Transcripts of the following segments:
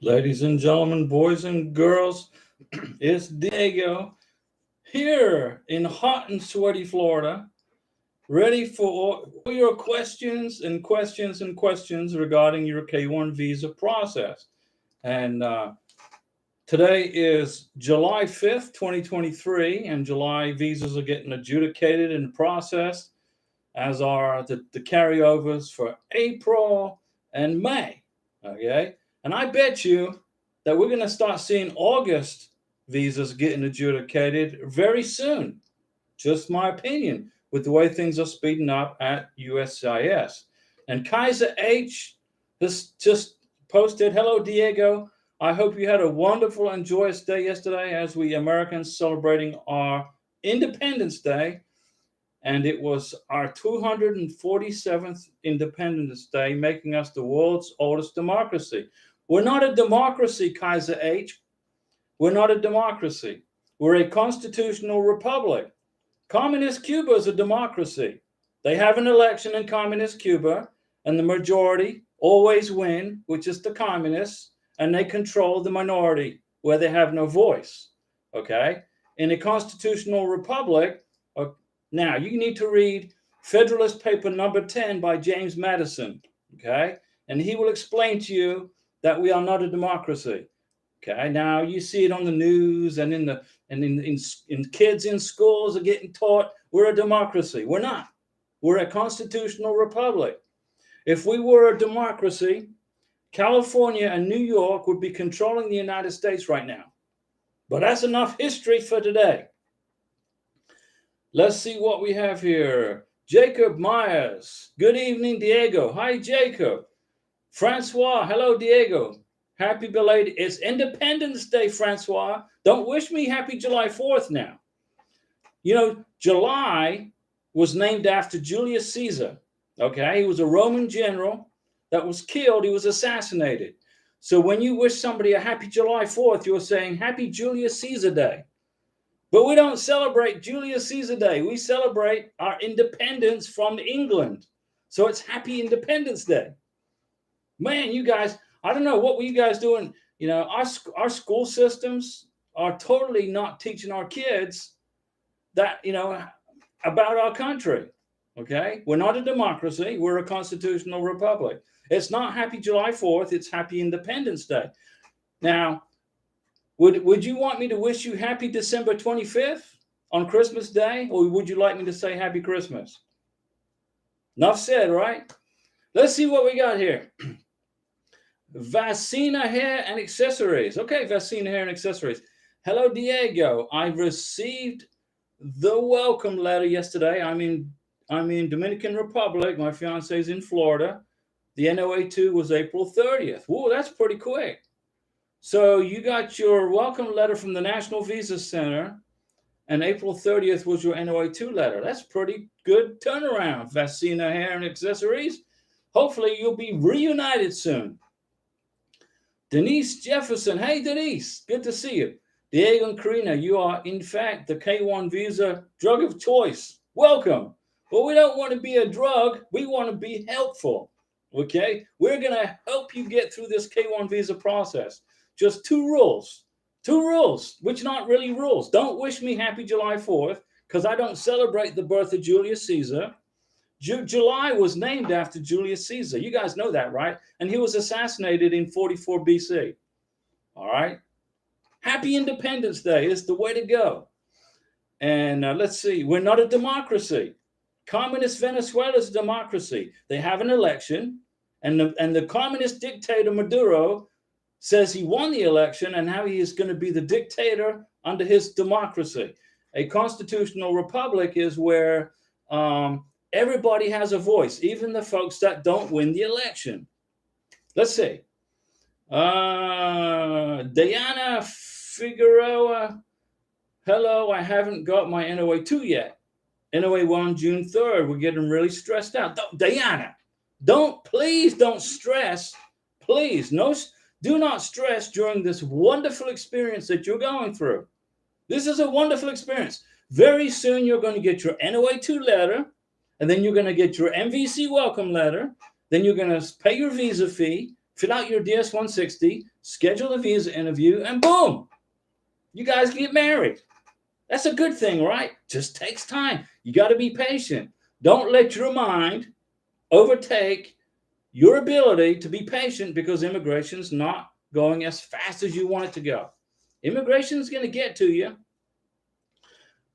Ladies and gentlemen, boys and girls, it's Diego here in hot and sweaty Florida, ready for all your questions and questions and questions regarding your K1 visa process. And today is July 5th, 2023, and July visas are getting adjudicated and processed, as are the carryovers for April and May. Okay. And I bet you that we're going to start seeing August visas getting adjudicated very soon. Just my opinion, with the way things are speeding up at USCIS. And Kaiser H has just posted, "Hello, Diego. I hope you had a wonderful and joyous day yesterday as we Americans celebrating our Independence Day. And it was our 247th Independence Day, making us the world's oldest democracy." We're not a democracy, Kaiser H. We're not a democracy. We're a constitutional republic. Communist Cuba is a democracy. They have an election in Communist Cuba, and the majority always win, which is the communists, and they control the minority where they have no voice. Okay? In a constitutional republic, now you need to read Federalist Paper number 10 by James Madison. Okay? And he will explain to you that we are not a democracy. Okay, now you see it on the news and in kids in schools are getting taught we're a democracy. We're not. We're a constitutional republic. If we were a democracy, California and New York would be controlling the United States right now. But that's enough history for today. Let's see what we have here. Jacob Myers. Good evening, Diego. Hi, Jacob. Francois. Hello, Diego. Happy belated. It's Independence Day, Francois. Don't wish me happy July 4th now. You know, July was named after Julius Caesar. Okay, he was a Roman general that was killed. He was assassinated. So when you wish somebody a happy July 4th, you're saying happy Julius Caesar Day. But we don't celebrate Julius Caesar Day. We celebrate our independence from England. So it's happy Independence Day. Man, you guys, I don't know, what were you guys doing? You know, our school systems are totally not teaching our kids that, about our country. Okay? We're not a democracy. We're a constitutional republic. It's not happy July 4th. It's happy Independence Day. Now, would you want me to wish you happy December 25th on Christmas Day? Or would you like me to say happy Christmas? Enough said, right? Let's see what we got here. Vacina Hair and Accessories. Okay, Vacina Hair and Accessories. Hello, Diego. I received the welcome letter yesterday. I'm in Dominican Republic. My fiance's in Florida. The NOA2 was April 30th. Whoa, that's pretty quick. So you got your welcome letter from the National Visa Center, and April 30th was your NOA2 letter. That's pretty good turnaround, Vacina Hair and Accessories. Hopefully you'll be reunited soon. Denise Jefferson. Hey, Denise. Good to see you. Diego and Karina, you are, in fact, the K1 visa drug of choice. Welcome. But we don't want to be a drug. We want to be helpful. Okay? We're going to help you get through this K1 visa process. Just two rules. Two rules, which not really rules. Don't wish me happy July 4th, because I don't celebrate the birth of Julius Caesar. July was named after Julius Caesar. You guys know that, right? And he was assassinated in 44 BC. All right? Happy Independence Day is the way to go. And let's see. We're not a democracy. Communist Venezuela is a democracy. They have an election, and the communist dictator Maduro says he won the election and how he is going to be the dictator under his democracy. A constitutional republic is where everybody has a voice, even the folks that don't win the election. Let's see. Diana Figueroa. Hello, I haven't got my NOA2 yet. NOA1, June 3rd. We're getting really stressed out. Diana, please don't stress. Please, do not stress during this wonderful experience that you're going through. This is a wonderful experience. Very soon you're going to get your NOA2 letter, and then you're going to get your MVC welcome letter. Then you're going to pay your visa fee fill out your DS-160, schedule a visa interview, and boom, you guys get married. That's a good thing, right? Just takes time. You got to be patient. Don't let your mind overtake your ability to be patient, because immigration's not going as fast as you want it to go. Immigration's going to get to you.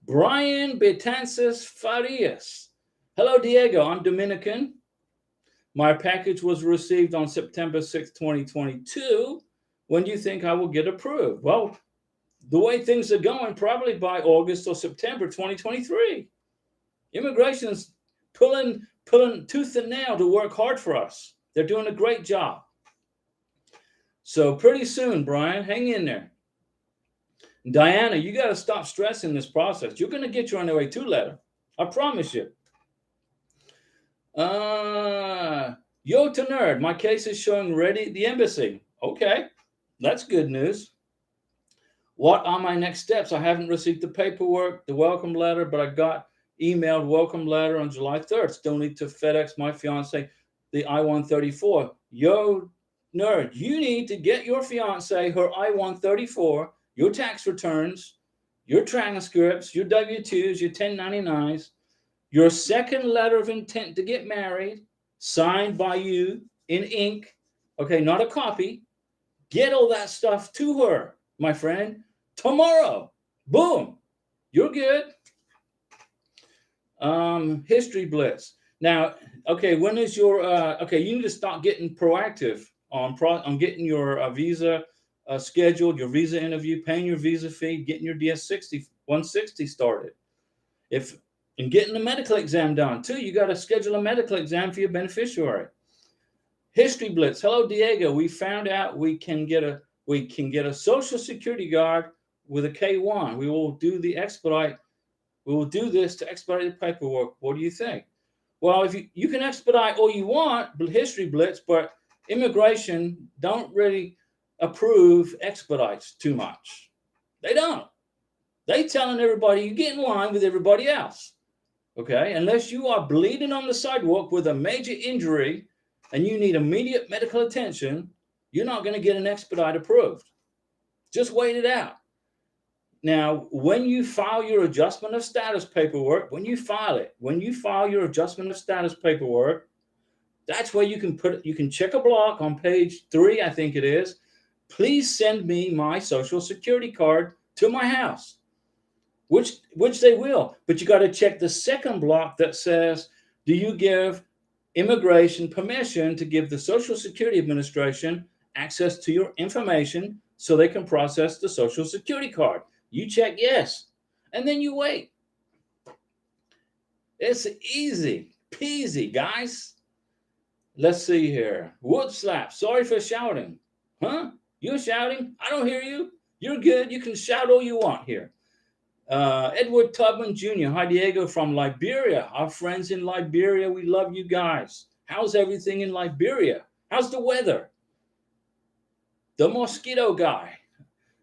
Brian Betances Farias. Hello, Diego. I'm Dominican. My package was received on September 6, 2022. When do you think I will get approved? Well, the way things are going, probably by August or September 2023. Immigration is pulling tooth and nail to work hard for us. They're doing a great job. So pretty soon, Brian, hang in there. Diana, you got to stop stressing this process. You're going to get your on the way to letter. I promise you. Yo to nerd, my case is showing ready at the embassy. Okay, that's good news. What are my next steps? I haven't received the paperwork, the welcome letter, but I got emailed welcome letter on July 3rd. Still need to FedEx my fiance the I-134. Yo nerd, you need to get your fiance her I-134, your tax returns, your transcripts, your W-2s, your 1099s, your second letter of intent to get married, signed by you in ink, okay, not a copy. Get all that stuff to her, my friend, tomorrow. Boom, you're good. History Blitz. Now, okay, when is your, okay, you need to start getting proactive on getting your visa scheduled, your visa interview, paying your visa fee, getting your DS-160 started. And getting the medical exam done too. You got to schedule a medical exam for your beneficiary. History Blitz. Hello, Diego. We found out we can get a Social Security card with a K1. We will do the expedite. We will do this to expedite the paperwork. What do you think? Well, if you can expedite all you want, History Blitz, but immigration don't really approve expedites too much. They don't. They telling everybody you get in line with everybody else. Okay, unless you are bleeding on the sidewalk with a major injury and you need immediate medical attention, you're not going to get an expedite approved. Just wait it out. Now, when you file your adjustment of status paperwork, when you file your adjustment of status paperwork, that's where you can check a block on page 3, I think it is. Please send me my Social Security card to my house. Which they will, but you got to check the second block that says, do you give immigration permission to give the Social Security Administration access to your information so they can process the Social Security card? You check yes, and then you wait. It's easy peasy, guys. Let's see here. Wood slap. Sorry for shouting. Huh? You're shouting? I don't hear you. You're good. You can shout all you want here. Edward Tubman Jr. Hi, Diego from Liberia. Our friends in Liberia, we love you guys. How's everything in Liberia? How's the weather? The mosquito guy.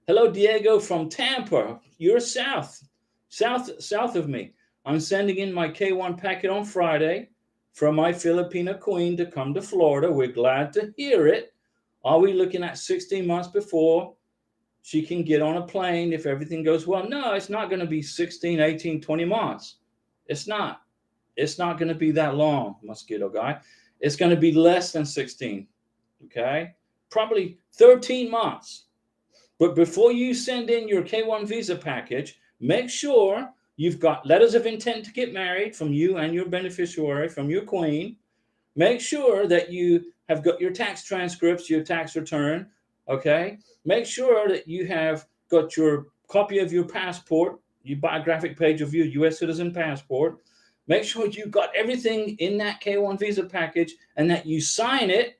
Hello, Diego from Tampa. You're south of me. I'm sending in my K1 packet on Friday from my Filipina queen to come to Florida. We're glad to hear it. Are we looking at 16 months before she can get on a plane if everything goes well? No, it's not going to be 16, 18, 20 months. It's not. It's not going to be that long, mosquito guy. It's going to be less than 16, okay? Probably 13 months. But before you send in your K1 visa package, make sure you've got letters of intent to get married from you and your beneficiary, from your queen. Make sure that you have got your tax transcripts, your tax return, okay? Make sure that you have got your copy of your passport, your biographic page of your U.S. citizen passport. Make sure you got everything in that K1 visa package and that you sign it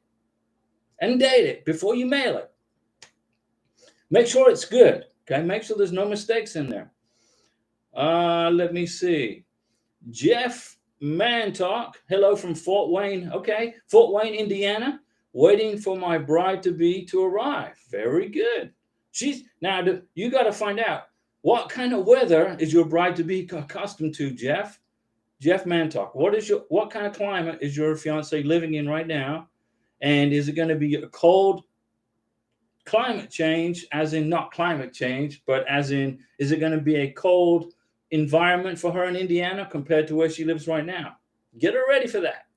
and date it before you mail it. Make sure it's good, okay? Make sure there's no mistakes in there. Let me see. Jeff Mantalk, hello from Fort Wayne. Okay, Fort Wayne, Indiana. Waiting for my bride-to-be to arrive. Very good. Now you got to find out what kind of weather is your bride-to-be accustomed to, Jeff. Jeff Mantalk. What kind of climate is your fiance living in right now? And is it going to be a cold climate change, as in not climate change, but as in, is it going to be a cold environment for her in Indiana compared to where she lives right now? Get her ready for that.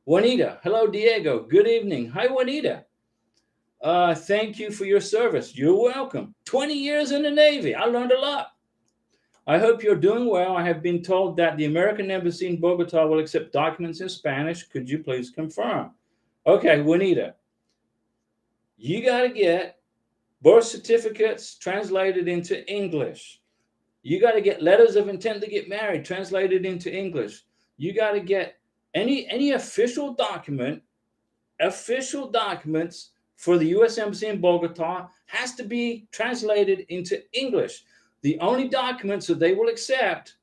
Juanita, hello, Diego. Good evening. Hi, Juanita. Thank you for your service. You're welcome. 20 years in the Navy. I learned a lot. I hope you're doing well. I have been told that the American Embassy in Bogota will accept documents in Spanish. Could you please confirm? Okay, Juanita, you got to get birth certificates translated into English. You got to get letters of intent to get married translated into English. You got to get any official documents for the U.S. Embassy in Bogota has to be translated into English. The only documents that they will accept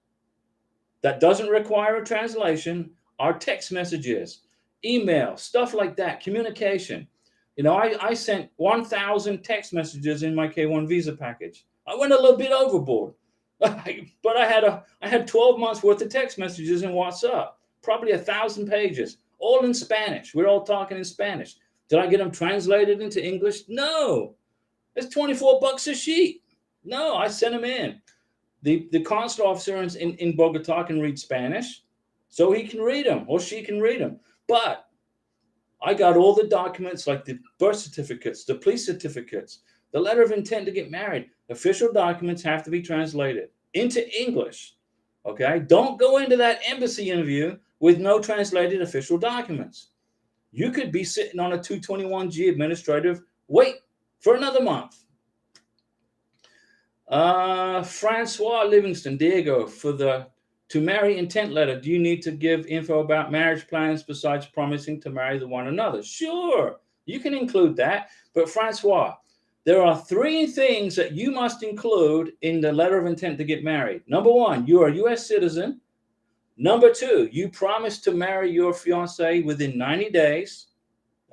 that doesn't require a translation are text messages, email, stuff like that, communication. You know, I sent 1,000 text messages in my K-1 visa package. I went a little bit overboard, but I had 12 months worth of text messages in WhatsApp, probably 1,000 pages, all in Spanish. We're all talking in Spanish. Did I get them translated into English? No. It's $24 a sheet. No, I sent them in. The consular officer in Bogota can read Spanish, so he can read them or she can read them. But I got all the documents like the birth certificates, the police certificates, the letter of intent to get married. Official documents have to be translated into English. Okay? Don't go into that embassy interview with no translated official documents. You could be sitting on a 221G administrative wait for another month. Francois Livingston, Diego, for the to marry intent letter, do you need to give info about marriage plans besides promising to marry the one another? Sure, you can include that. But Francois, there are 3 things that you must include in the letter of intent to get married. Number 1, you are a U.S. citizen. Number 2, you promise to marry your fiance within 90 days.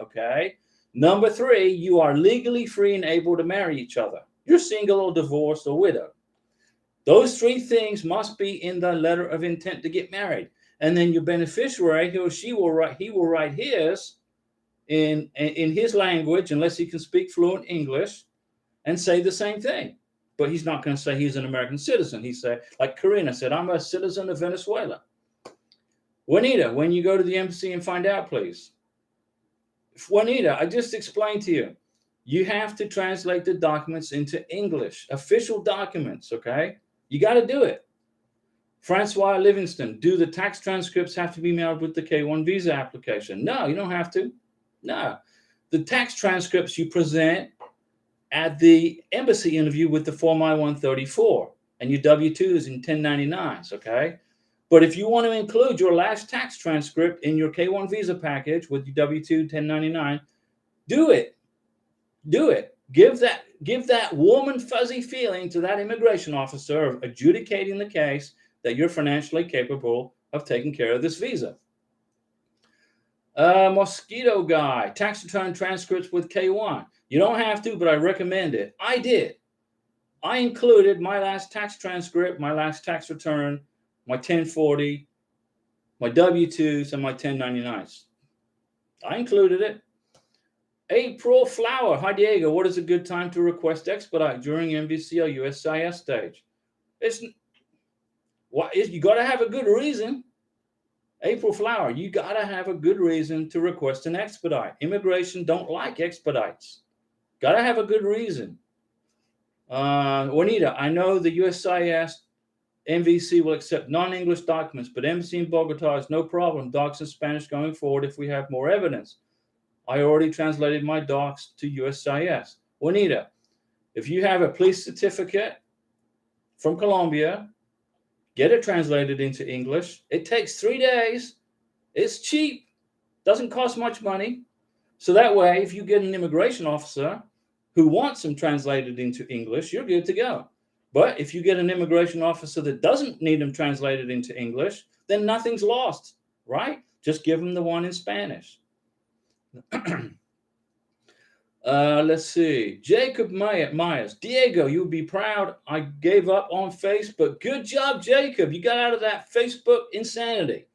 Okay. Number 3, you are legally free and able to marry each other. You're single or divorced or widowed. Those 3 things must be in the letter of intent to get married. And then your beneficiary, he or she will write his in his language, unless he can speak fluent English, and say the same thing. But he's not going to say he's an American citizen. He said, like Karina said, I'm a citizen of Venezuela. Juanita, when you go to the embassy and find out, please. Juanita, I just explained to you. You have to translate the documents into English, official documents, okay? You got to do it. Francois Livingston, do the tax transcripts have to be mailed with the K-1 visa application? No, you don't have to. No. The tax transcripts you present at the embassy interview with the Form I-134 and your W-2s and 1099s, okay? But if you want to include your last tax transcript in your K-1 visa package with your W-2, 1099, do it. Do it. Give that warm and fuzzy feeling to that immigration officer of adjudicating the case that you're financially capable of taking care of this visa. Mosquito guy, tax return transcripts with K-1. You don't have to, but I recommend it. I did. I included my last tax transcript, my last tax return, my 1040, my W-2s, and my 1099s. I included it. April Flower. Hi, Diego. What is a good time to request expedite during MVC or USCIS stage? You got to have a good reason. April Flower, you got to have a good reason to request an expedite. Immigration don't like expedites. Got to have a good reason. Juanita, I know the USCIS MVC will accept non-English documents, but Embassy in Bogota has no problem docs in Spanish going forward if we have more evidence. I already translated my docs to USCIS. Juanita, if you have a police certificate from Colombia, get it translated into English. It takes 3 days. It's cheap. Doesn't cost much money. So that way, if you get an immigration officer who wants them translated into English, you're good to go. But if you get an immigration officer that doesn't need them translated into English, then nothing's lost, right? Just give them the one in Spanish. Let's see. Jacob Myers. Diego, you'll be proud I gave up on Facebook. Good job, Jacob. You got out of that Facebook insanity.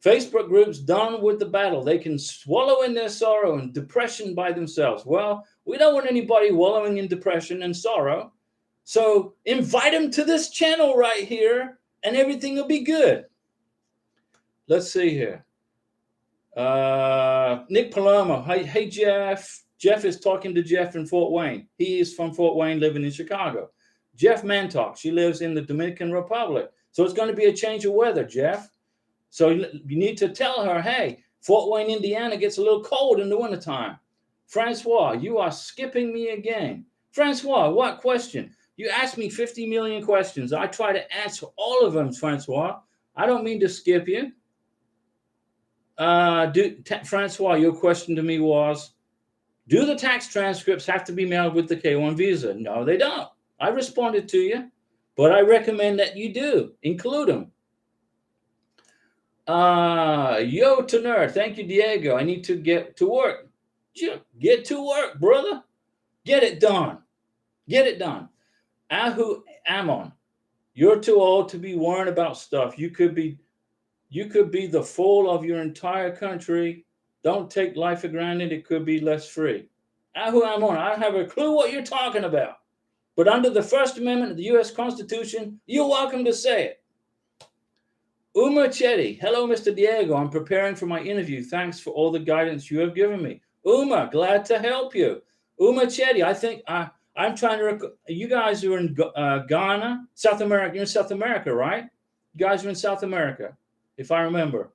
Facebook groups done with the battle. They can swallow in their sorrow and depression by themselves. Well, we don't want anybody wallowing in depression and sorrow. So invite them to this channel right here and everything will be good. Let's see here. Nick Palermo. Hey, Jeff. Jeff is talking to Jeff in Fort Wayne. He is from Fort Wayne, living in Chicago. Jeff Mantalk. She lives in the Dominican Republic. So it's going to be a change of weather, Jeff. So you need to tell her, hey, Fort Wayne, Indiana gets a little cold in the wintertime. Francois, you are skipping me again. Francois, what question? You asked me 50 million questions. I try to answer all of them, Francois. I don't mean to skip you. Francois, your question to me was, do the tax transcripts have to be mailed with the K-1 visa? No, they don't. I responded to you, but I recommend that you do. Include them. Yo, Tanner, thank you, Diego. I need to get to work. Get to work, brother. Get it done. Get it done. Ahu Amon, you're too old to be worrying about stuff. You could be the fool of your entire country. Don't take life for granted. It could be less free. Ahu Amon, I don't have a clue what you're talking about. But under the First Amendment of the U.S. Constitution, you're welcome to say it. Uma Chetty, hello, Mr. Diego. I'm preparing for my interview. Thanks for all the guidance you have given me. Uma, glad to help you. Uma Chetty, I think I'm trying to. You guys are in Ghana, South America. You're in South America, right? You guys are in South America, if I remember.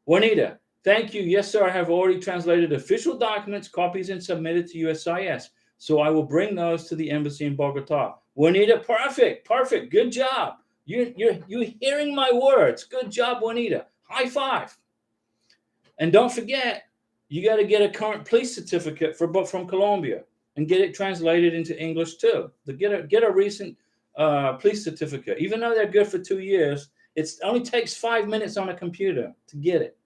Juanita, thank you. Yes, sir. I have already translated official documents, copies, and submitted to USIS. So I will bring those to the embassy in Bogota. Juanita, perfect. Good job. You're hearing my words. Good job, Juanita. High five. And don't forget, you got to get a current police certificate from Colombia and get it translated into English too. Get a recent police certificate. Even though they're good for 2 years, it only takes 5 minutes on a computer to get it.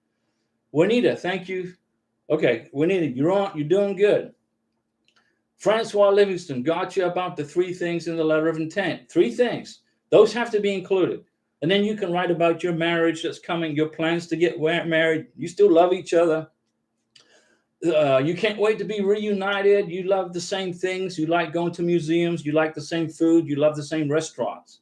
Juanita, thank you. Okay, Juanita, you're doing good. Francois Livingston, got you about the 3 things in the letter of intent. 3 things. Those have to be included. And then you can write about your marriage that's coming, your plans to get married. You still love each other. You can't wait to be reunited. You love the same things. You like going to museums. You like the same food. You love the same restaurants.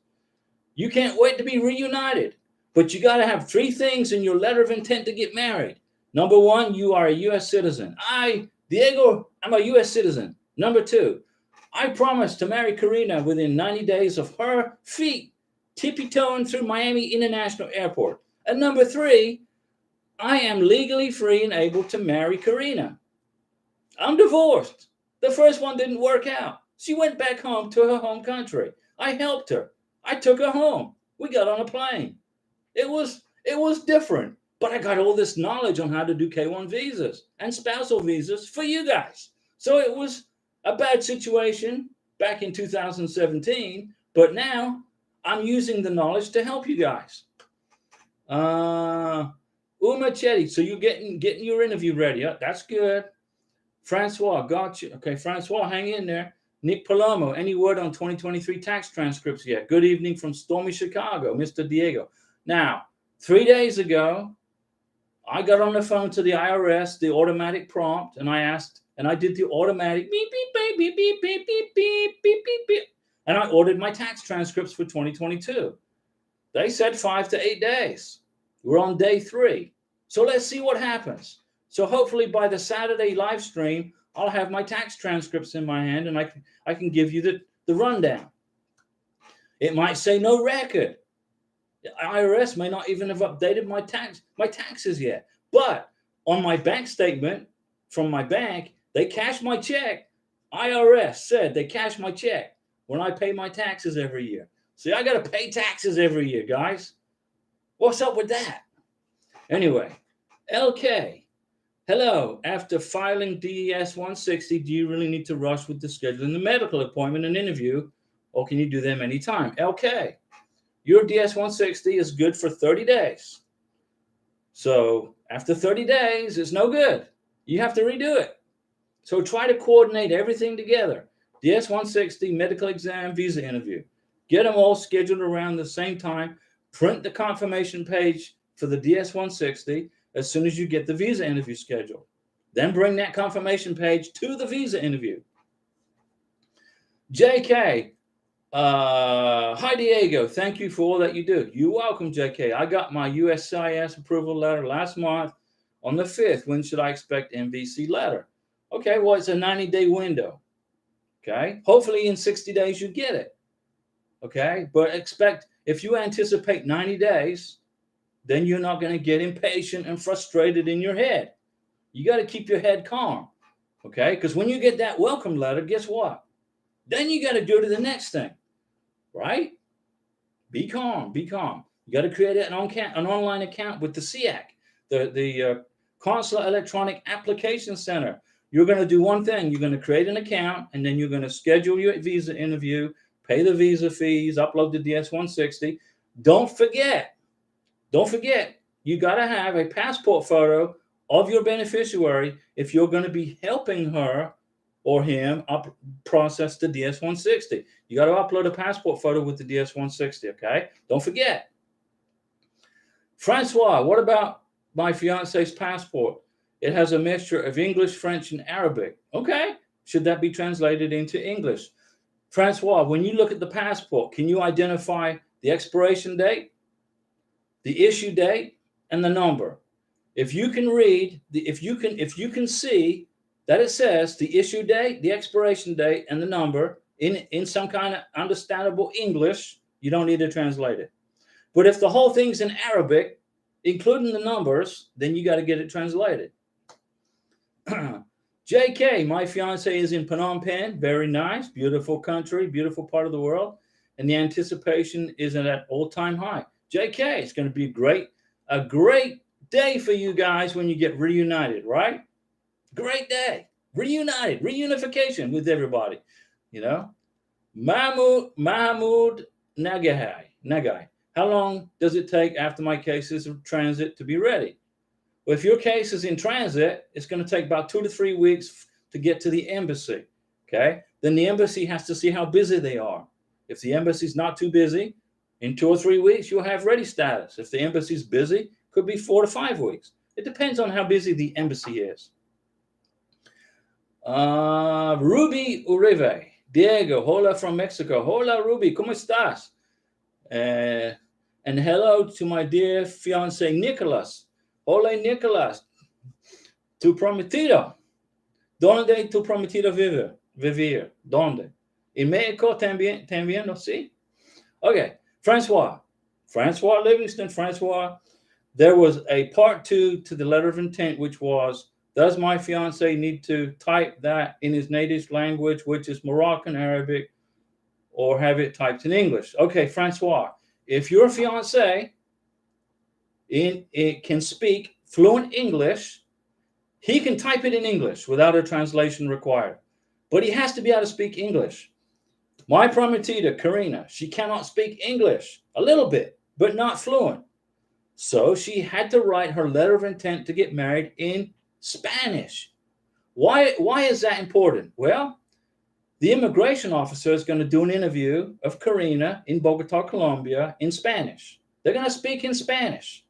You can't wait to be reunited. But you got to have 3 things in your letter of intent to get married. Number 1, you are a U.S. citizen. Diego, I'm a U.S. citizen. Number 2, I promise to marry Karina within 90 days of her feet tippy-toeing through Miami International Airport. And number 3, I am legally free and able to marry Karina. I'm divorced. The first one didn't work out. She went back home to her home country. I helped her. I took her home. We got on a plane. It was different, but I got all this knowledge on how to do K-1 visas and spousal visas for you guys. So it was a bad situation back in 2017, but now I'm using the knowledge to help you guys. Uma Chetty, so you're getting your interview ready. That's good. Francois, got you. Okay, Francois, hang in there. Nick Palermo, any word on 2023 tax transcripts yet? Good evening from stormy Chicago, Mr. Diego. Now, 3 days ago, I got on the phone to the IRS, the automatic prompt, and I did the automatic beep, beep, beep, beep, beep, beep, beep, beep, beep, beep, beep. And I ordered my tax transcripts for 2022. They said 5 to 8 days. We're on day 3. So let's see what happens. So hopefully by the Saturday live stream, I'll have my tax transcripts in my hand and I can give you the rundown. It might say no record. The IRS may not even have updated my taxes yet. But on my bank statement from my bank, they cashed my check. IRS said they cashed my check when I pay my taxes every year. See, I got to pay taxes every year, guys. What's up with that? Anyway, LK, hello. After filing DES 160, do you really need to rush with the scheduling the medical appointment and interview, or can you do them anytime? LK, your DS 160 is good for 30 days. So after 30 days, it's no good. You have to redo it. So try to coordinate everything together. DS 160, medical exam, visa interview. Get them all scheduled around the same time. Print the confirmation page for the DS-160 as soon as you get the visa interview scheduled. Then bring that confirmation page to the visa interview. JK, hi Diego, thank you for all that you do. You're welcome, JK. I got my USCIS approval letter last month on the 5th. When should I expect MVC letter? Okay, well, it's a 90-day window. Okay, hopefully in 60 days you get it. Okay, but expect, if you anticipate 90 days, then you're not going to get impatient and frustrated in your head. You got to keep your head calm. Okay, because when you get that welcome letter, guess what? Then you got to go to the next thing, right? Be calm, be calm. You got to create an online account with the SEAC, the Consular Electronic Application Center. You're going to do one thing. You're going to create an account, and then you're going to schedule your visa interview, pay the visa fees, upload the DS-160. Don't forget, you got to have a passport photo of your beneficiary if you're going to be helping her or him process the DS-160. You got to upload a passport photo with the DS-160, okay? Don't forget. Francois, what about my fiance's passport? It has a mixture of English, French, and Arabic. Okay, should that be translated into English? Francois, when you look at the passport, can you identify the expiration date, the issue date, and the number? If you can read, if you can see that it says the issue date, the expiration date, and the number in some kind of understandable English, you don't need to translate it. But if the whole thing's in Arabic, including the numbers, then you got to get it translated. JK, my fiance is in Phnom Penh. Very nice, beautiful country, beautiful part of the world. And the anticipation is at an all-time high. JK, it's going to be a great day for you guys when you get reunited, right? Great day. Reunited, reunification with everybody. You know? Mahmoud Nagai. How long does it take after my case is in transit to be ready? Well, if your case is in transit, it's going to take about 2 to 3 weeks to get to the embassy. Okay? Then the embassy has to see how busy they are. If the embassy's not too busy, in 2 or 3 weeks, you'll have ready status. If the embassy's busy, could be 4 to 5 weeks. It depends on how busy the embassy is. Ruby Uribe. Diego, hola from Mexico. Hola, Ruby, ¿cómo estás? And hello to my dear fiance, Nicholas. Hola, Nicholas. Tu prometido. ¿Dónde tu prometido vivir? ¿Dónde? En México también, ¿no? Sí? Okay, Francois Livingston. Francois, there was a part 2 to the letter of intent, which was, does my fiance need to type that in his native language, which is Moroccan Arabic, or have it typed in English? Okay, Francois, if your fiance it can speak fluent English, he can type it in English without a translation required. But he has to be able to speak English. My prometida, Karina, she cannot speak English, a little bit, but not fluent. So she had to write her letter of intent to get married in Spanish. Why is that important? Well, the immigration officer is going to do an interview of Karina in Bogota, Colombia, in Spanish. They're going to speak in Spanish.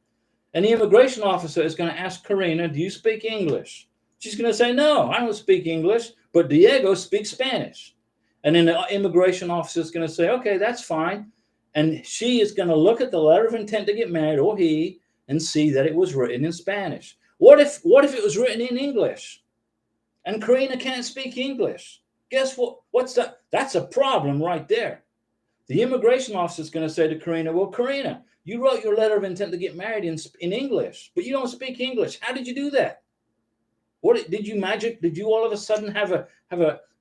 And the immigration officer is going to ask Karina, do you speak English? She's going to say, no, I don't speak English, but Diego speaks Spanish. And then the immigration officer is going to say, okay, that's fine. And she is going to look at the letter of intent to get married, or he, and see that it was written in Spanish. What if it was written in English? And Karina can't speak English. Guess what? That's a problem right there. The immigration officer is going to say to Karina, well, Karina, you wrote your letter of intent to get married in English, but you don't speak English. How did you do that? What did you magic? Did you all of a sudden have a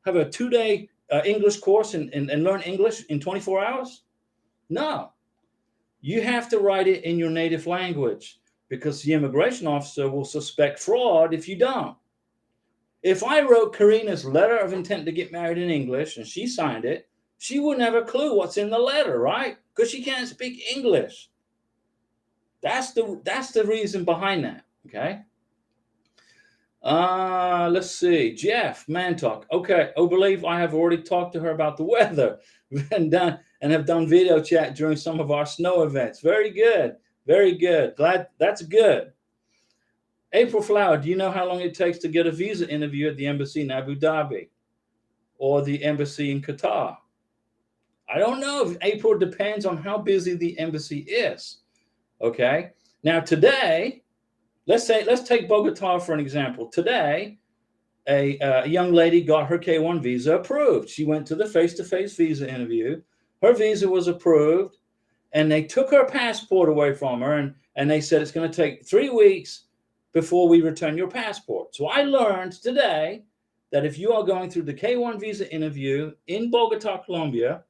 2-day English course and learn English in 24 hours? No. You have to write it in your native language, because the immigration officer will suspect fraud if you don't. If I wrote Karina's letter of intent to get married in English and she signed it, she wouldn't have a clue what's in the letter, right? Because she can't speak English. That's the reason behind that, okay? Let's see. Jeff Mantalk. Okay, I believe I have already talked to her about the weather and have done video chat during some of our snow events. Very good. Very good. Glad that's good. April Flower, do you know how long it takes to get a visa interview at the embassy in Abu Dhabi or the embassy in Qatar? I don't know. April depends on how busy the embassy is. Okay. Now today, let's take Bogota for an example. Today, a young lady got her K1 visa approved. She went to the face-to-face visa interview. Her visa was approved, and they took her passport away from her, and they said it's going to take 3 weeks before we return your passport. So I learned today that if you are going through the K1 visa interview in Bogota, Colombia,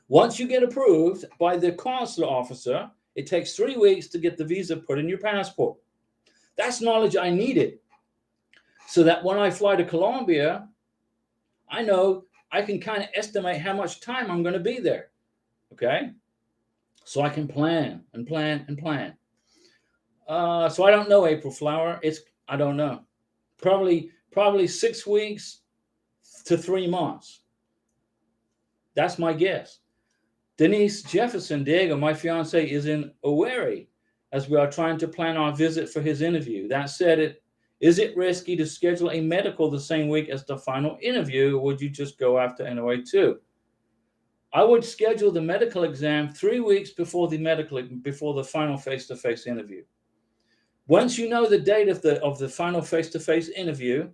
once you get approved by the consular officer, it takes 3 weeks to get the visa put in your passport. That's knowledge I needed, so that when I fly to Colombia, I know I can kind of estimate how much time I'm going to be there. Okay. So I can plan and plan and plan. So I don't know, April Flower. I don't know. Probably 6 weeks to 3 months. That's my guess. Denise Jefferson, Diego, my fiance, is in Owerri as we are trying to plan our visit for his interview. That said, is it risky to schedule a medical the same week as the final interview, or would you just go after NOA 2? I would schedule the medical exam 3 weeks before the final face-to-face interview. Once you know the date of the final face-to-face interview,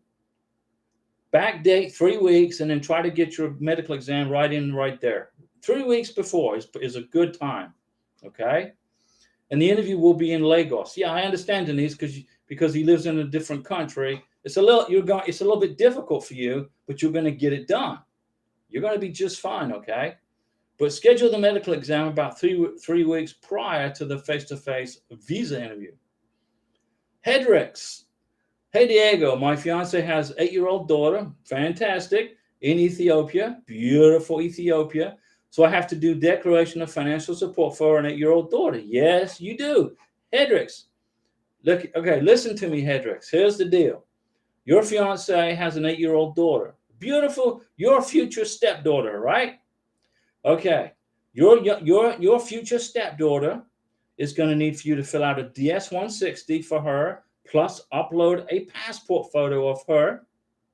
backdate 3 weeks and then try to get your medical exam right there. 3 weeks before is a good time. Okay. And the interview will be in Lagos. Yeah, I understand, Denise, because he lives in a different country. It's a little bit difficult for you, but you're going to get it done. You're going to be just fine. Okay. But schedule the medical exam about 3 weeks prior to the face-to-face visa interview. Hedrix. Hey, Diego, my fiance has 8-year-old daughter. Fantastic. In Ethiopia. Beautiful Ethiopia. So I have to do declaration of financial support for an 8-year-old daughter. Yes, you do. Hedrix. Look, okay, listen to me, Hedrix. Here's the deal. Your fiance has an 8-year-old daughter. Beautiful. Your future stepdaughter, right? Okay, your future stepdaughter is going to need for you to fill out a DS-160 for her, plus upload a passport photo of her.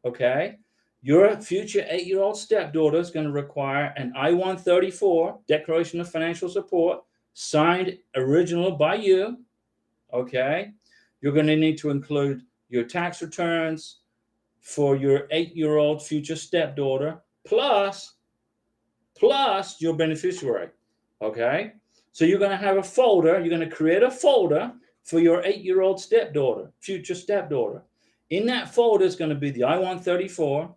Okay, your future 8-year-old stepdaughter is going to require an I-134 Declaration of Financial Support, signed original by you. Okay, you're going to need to include your tax returns for your 8-year-old future stepdaughter, plus your beneficiary. Okay, so you're going to have a folder. You're going to create a folder for your 8-year-old stepdaughter, future stepdaughter. In that folder is going to be the I-134,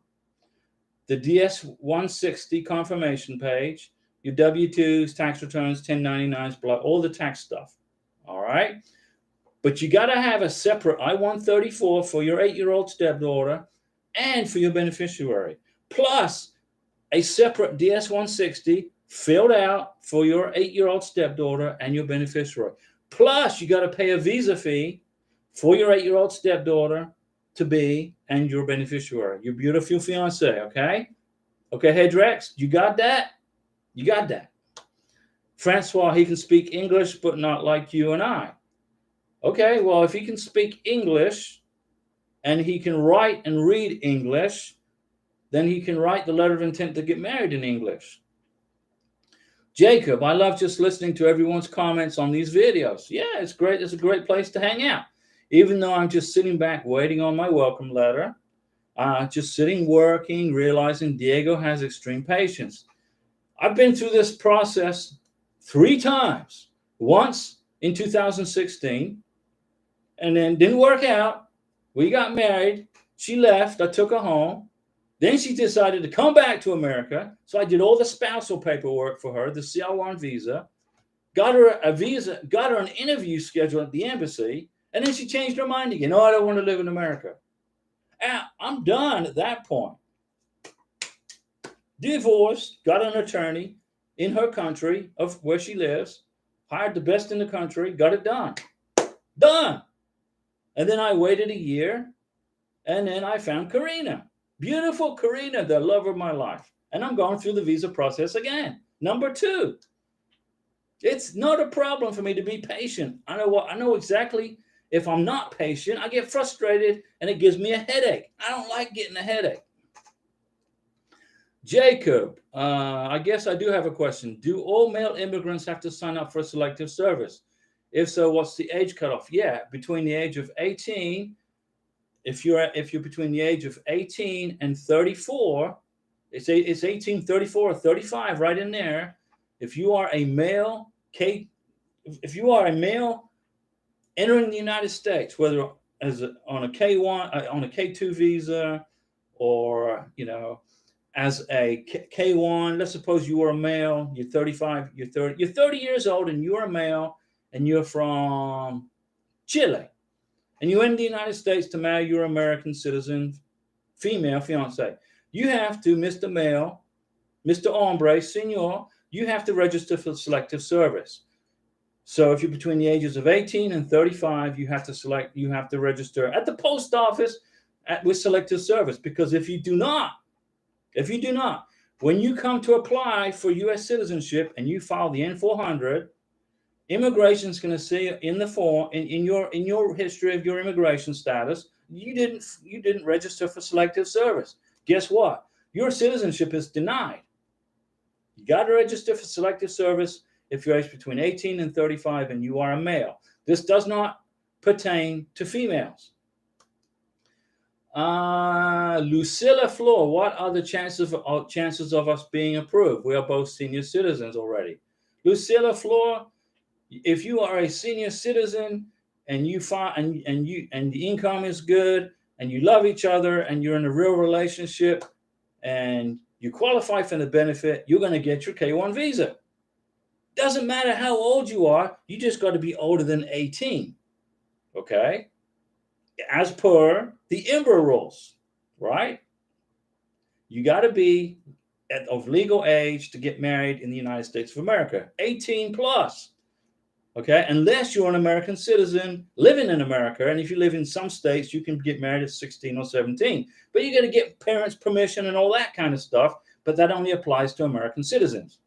the DS-160 confirmation page, your W-2s, tax returns, 1099s, all the tax stuff. All right, but you got to have a separate I-134 for your 8-year-old stepdaughter and for your beneficiary, plus a separate DS-160 filled out for your 8-year-old stepdaughter and your beneficiary. Plus, you got to pay a visa fee for your 8-year-old stepdaughter to be and your beneficiary, your beautiful fiance. Okay, hey Drex, you got that? You got that. Francois, he can speak English, but not like you and I. Okay, well, if he can speak English and he can write and read English, then he can write the letter of intent to get married in English. Jacob, I love just listening to everyone's comments on these videos. Yeah, it's great. It's a great place to hang out. Even though I'm just sitting back waiting on my welcome letter, just sitting working, realizing Diego has extreme patience. I've been through this process 3 times. Once in 2016, and then didn't work out. We got married. She left. I took her home. Then she decided to come back to America. So I did all the spousal paperwork for her, the CR1 visa, got her a visa, got her an interview scheduled at the embassy, and then she changed her mind again. No, I don't want to live in America. I'm done at that point. Divorced, got an attorney in her country of where she lives, hired the best in the country, got it done. Done. And then I waited a year, and then I found Karina. Beautiful Karina, the love of my life. And I'm going through the visa process again. Number 2. It's not a problem for me to be patient. I know exactly. If I'm not patient, I get frustrated and it gives me a headache. I don't like getting a headache. Jacob, I guess I do have a question. Do all male immigrants have to sign up for selective service? If so, what's the age cutoff? Yeah, between the age of 18, if you're between the age of 18 and 34, it's 18, 34, or 35 right in there. If you are a male if you are a male entering the United States, whether on a K1 on a K2 visa, or as a K1. Let's suppose you were a male, you're 35, you're 30 years old, and you're a male, and you're from Chile, and you enter the United States to marry your American citizen female fiance. You have to, Mr. Male, Mr. Hombre, Senor, you have to register for selective service. So if you're between the ages of 18 and 35, you have to register at the post office with selective service. Because if you do not, when you come to apply for U.S. citizenship and you file the N-400, immigration is going to see in the form, in your history of your immigration status, you didn't register for selective service. Guess what? Your citizenship is denied. You got to register for selective service if you're aged between 18 and 35 and you are a male. This does not pertain to females. Lucilla Floor, what are the chances of us being approved? We are both senior citizens already. Lucilla Floor, if you are a senior citizen and you find and the income is good and you love each other and you're in a real relationship and you qualify for the benefit, you're going to get your K1 visa. Doesn't matter how old you are, you just got to be older than 18. Okay? As per the IMBRA rules, right? You got to be of legal age to get married in the United States of America, 18 plus. Okay, unless you're an American citizen living in America, and if you live in some states, you can get married at 16 or 17. But you got to get parents' permission and all that kind of stuff. But that only applies to American citizens.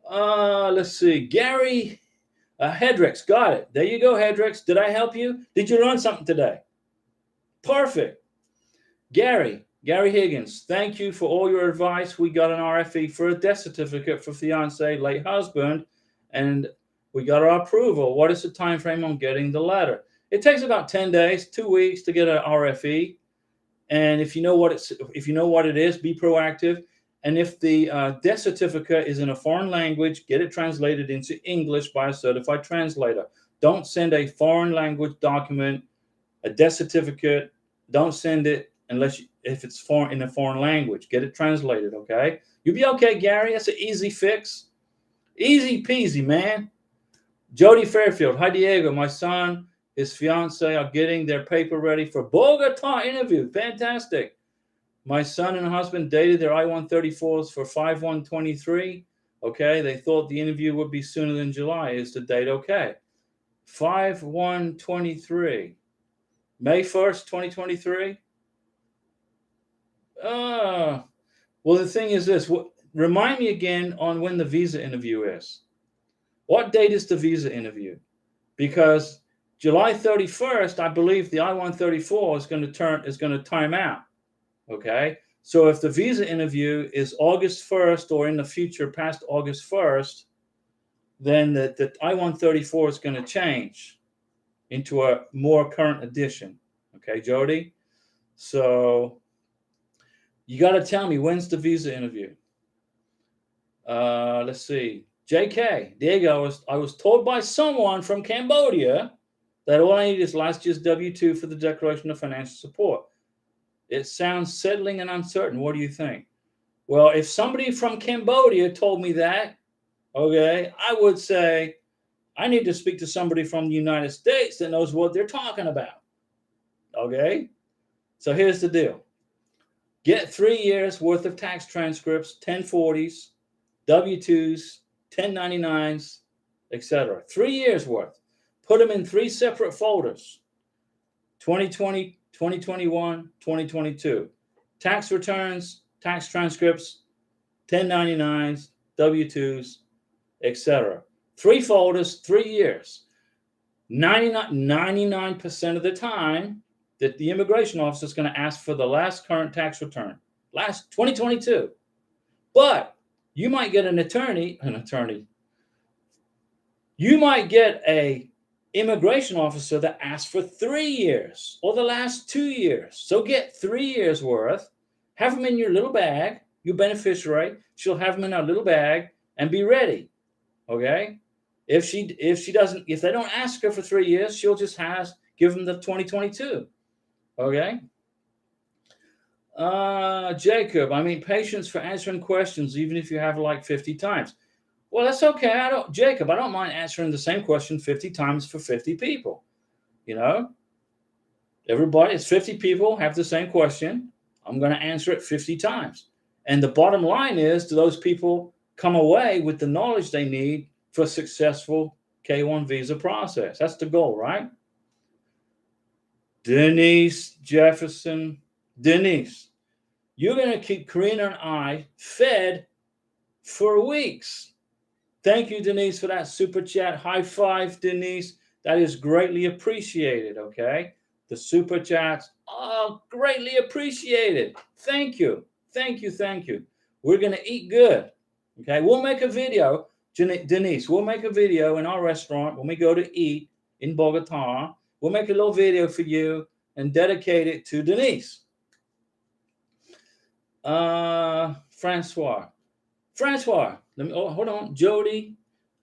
Let's see, Gary Hedricks, got it. There you go, Hedricks. Did I help you? Did you learn something today? Perfect. Gary Higgins, thank you for all your advice. We got an RFE for a death certificate for fiance, late husband, and we got our approval. What is the time frame on getting the letter? It takes about 10 days, 2 weeks to get an RFE. And if you know what it is, be proactive. And if the death certificate is in a foreign language, get it translated into English by a certified translator. Don't send a foreign language document, a death certificate. Don't send it if it's in a foreign language. Get it translated, okay? You'll be okay, Gary. That's an easy fix. Easy peasy, man. Jody Fairfield. Hi, Diego. My son, his fiance are getting their paper ready for Bogota interview. Fantastic. My son and husband dated their I-134s for 5/1/23. Okay, they thought the interview would be sooner than July. Is the date okay? 5/1/23. May 1st, 2023? Well, the thing is this. Remind me again on when the visa interview is. What date is the visa interview? Because July 31st, I believe the I-134 is going to time out. Okay, so if the visa interview is August 1st or in the future past August 1st, then the I-134 is going to change into a more current edition. Okay, Jody? So you got to tell me, when's the visa interview? Let's see. JK, Diego, I was told by someone from Cambodia that all I need is last year's W-2 for the Declaration of Financial Support. It sounds settling and uncertain. What do you think? Well, if somebody from Cambodia told me that, okay, I would say I need to speak to somebody from the United States that knows what they're talking about. Okay? So here's the deal. Get 3 years worth of tax transcripts, 1040s, W-2s, 1099s, etc. 3 years worth. Put them in 3 separate folders. 2020, 2021, 2022. Tax returns, tax transcripts, 1099s, W-2s, etc. 3 folders, 3 years. 99% of the time that the immigration officer is going to ask for the last current tax return, last 2022. But you might get an attorney. You might get a immigration officer that asks for 3 years or the last 2 years. So get 3 years worth, have them in your little bag, your beneficiary, she'll have them in her little bag and be ready. Okay? If they don't ask her for 3 years, she'll just give them the 2022. Okay? Jacob, patience for answering questions, even if you have like 50 times. Well, that's okay. Jacob, I don't mind answering the same question 50 times for 50 people. Everybody, it's 50 people have the same question. I'm going to answer it 50 times. And the bottom line is, do those people come away with the knowledge they need for a successful K-1 visa process? That's the goal, right? Denise Jefferson. Denise, you're going to keep Karina and I fed for weeks. Thank you, Denise, for that super chat. High five, Denise. That is greatly appreciated, okay? The super chats are greatly appreciated. Thank you. Thank you. Thank you. We're going to eat good, okay? We'll make a video. Denise, we'll make a video in our restaurant when we go to eat in Bogota. We'll make a little video for you and dedicate it to Denise. Francois, hold on. Jody,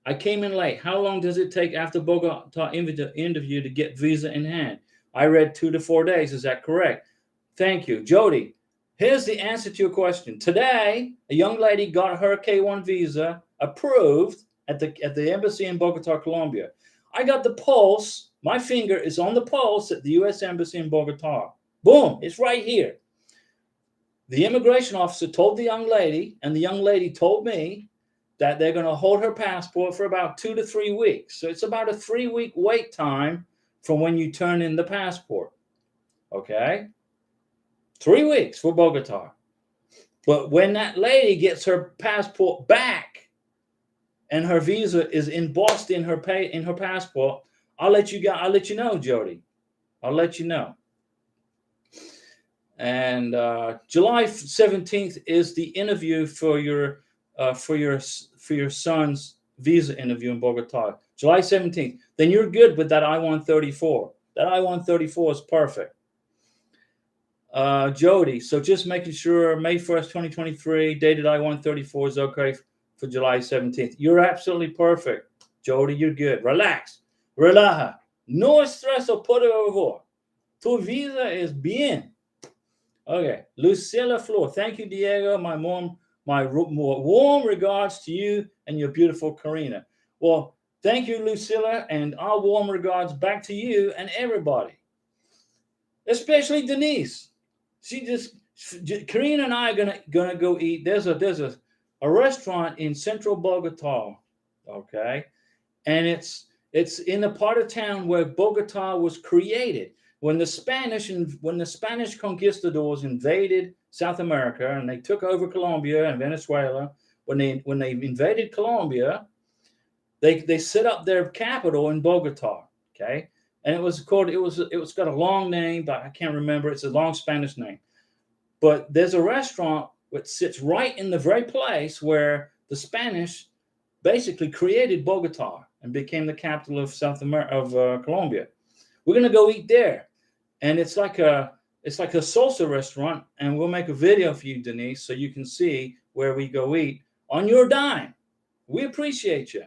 I came in late. How long does it take after Bogota interview to get visa in hand? I read 2 to 4 days. Is that correct? Thank you. Jody, here's the answer to your question. Today, a young lady got her K-1 visa approved at the embassy in Bogota, Colombia. I got the pulse. My finger is on the pulse at the U.S. Embassy in Bogota. Boom, it's right here. The immigration officer told the young lady, and the young lady told me that they're going to hold her passport for about 2 to 3 weeks. So it's about a 3-week wait time from when you turn in the passport. Okay? 3 weeks for Bogota. But when that lady gets her passport back and her visa is embossed in her passport, I'll let you know, Jody. I'll let you know. And July 17th is the interview for your son's visa interview in Bogota. July 17th. Then you're good with that I-134. That I-134 is perfect. Jody, so just making sure May 1st, 2023, dated I-134 is okay for July 17th. You're absolutely perfect. Jody, you're good. Relax. Relaja. No estreso, por favor. Tu visa es bien. Okay. Lucilla Flor. Thank you, Diego. My warm regards to you and your beautiful Karina. Well, thank you, Lucilla, and our warm regards back to you and everybody. Especially Denise. Karina and I are gonna go eat. There's a restaurant in central Bogota, okay, and it's in a part of town where Bogota was created when the Spanish conquistadors invaded South America and they took over Colombia and Venezuela. When they invaded Colombia, they set up their capital in Bogota, okay. And it was got a long name, but I can't remember. It's a long Spanish name. But there's a restaurant which sits right in the very place where the Spanish basically created Bogota and became the capital of Colombia. We're gonna go eat there, and it's like a salsa restaurant, and we'll make a video for you, Denise, so you can see where we go eat on your dime. We appreciate you.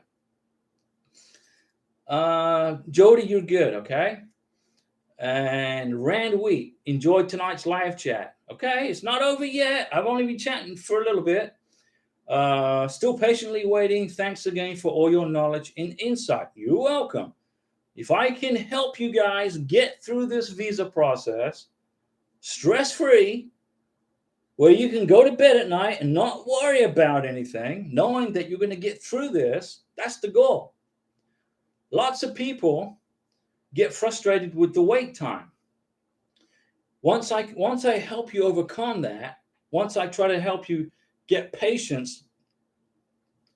Jody, you're good, okay? And Rand Wheat, enjoyed tonight's live chat. Okay, it's not over yet. I've only been chatting for a little bit. Still patiently waiting. Thanks again for all your knowledge and insight. You're welcome. If I can help you guys get through this visa process stress-free, where you can go to bed at night and not worry about anything, knowing that you're going to get through this, that's the goal. Lots of people get frustrated with the wait time. Once I help you overcome that, once I try to help you get patience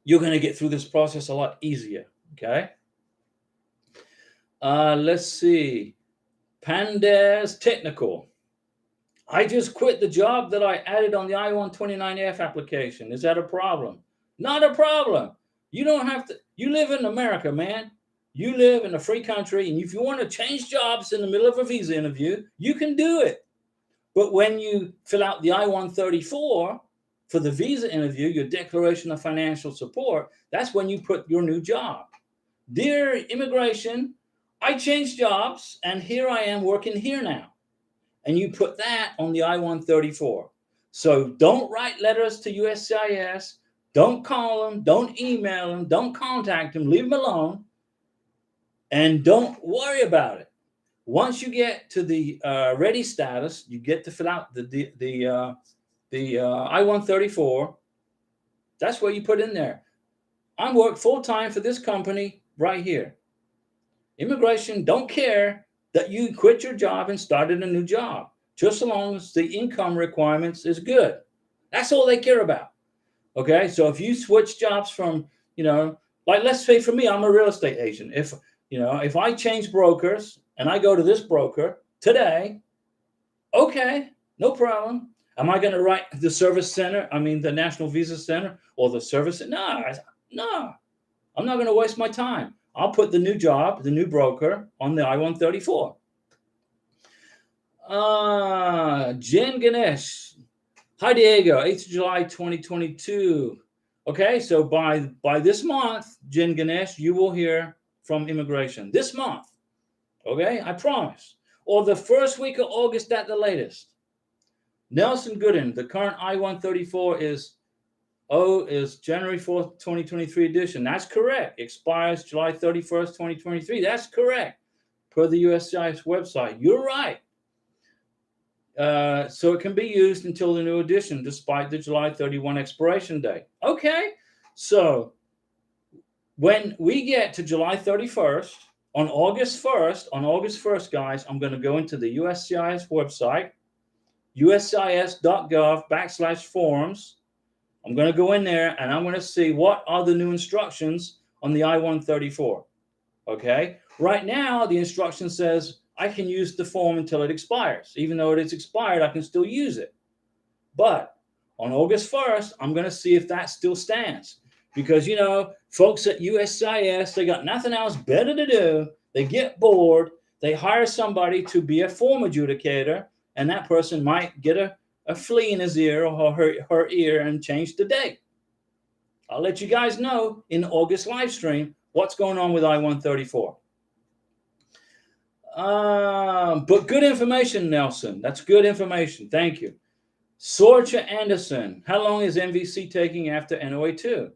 you're going to get through this process a lot easier. Okay. Let's see. Pandas Technical. I just quit the job that I added on the I-129F application. Is that a problem? Not a problem. You don't have to. You live in America, man. You live in a free country, and if you want to change jobs in the middle of a visa interview, you can do it. But when you fill out the I-134 for the visa interview, your declaration of financial support, that's when you put your new job. Dear immigration, I changed jobs, and here I am working here now. And you put that on the I-134. So don't write letters to USCIS. Don't call them. Don't email them. Don't contact them. Leave them alone. And don't worry about it. Once you get to the ready status, you get to fill out the I-134. That's what you put in there. I work full-time for this company right here. Immigration don't care that you quit your job and started a new job, just as long as the income requirements is good. That's all they care about. Okay, so if you switch jobs from, like let's say for me, I'm a real estate agent. If I change brokers and I go to this broker today, okay, no problem. Am I going to write the service center? I mean, the National Visa Center or the service? No, I'm not going to waste my time. I'll put the new job, the new broker on the I-134. Jen Ganesh. Hi, Diego. 8th of July, 2022. Okay, so by this month, Jen Ganesh, you will hear from immigration. This month. Okay, I promise. Or the first week of August at the latest. Nelson Gooden, the current I-134 is January 4th, 2023 edition. That's correct. Expires July 31st, 2023. That's correct. Per the USCIS website. You're right. So it can be used until the new edition, despite the July 31 expiration date. Okay. So when we get to July 31st, on August 1st, guys, I'm going to go into the USCIS website, uscis.gov/forms. I'm going to go in there and I'm going to see what are the new instructions on the I-134. Okay. Right now, the instruction says I can use the form until it expires. Even though it is expired, I can still use it. But on August 1st, I'm going to see if that still stands. Because, folks at USCIS, they got nothing else better to do. They get bored. They hire somebody to be a form adjudicator, and that person might get a flea in his ear or her ear and change the date. I'll let you guys know in August live stream what's going on with I-134. But good information, Nelson. That's good information. Thank you. Sorcha Anderson. How long is MVC taking after NOA2?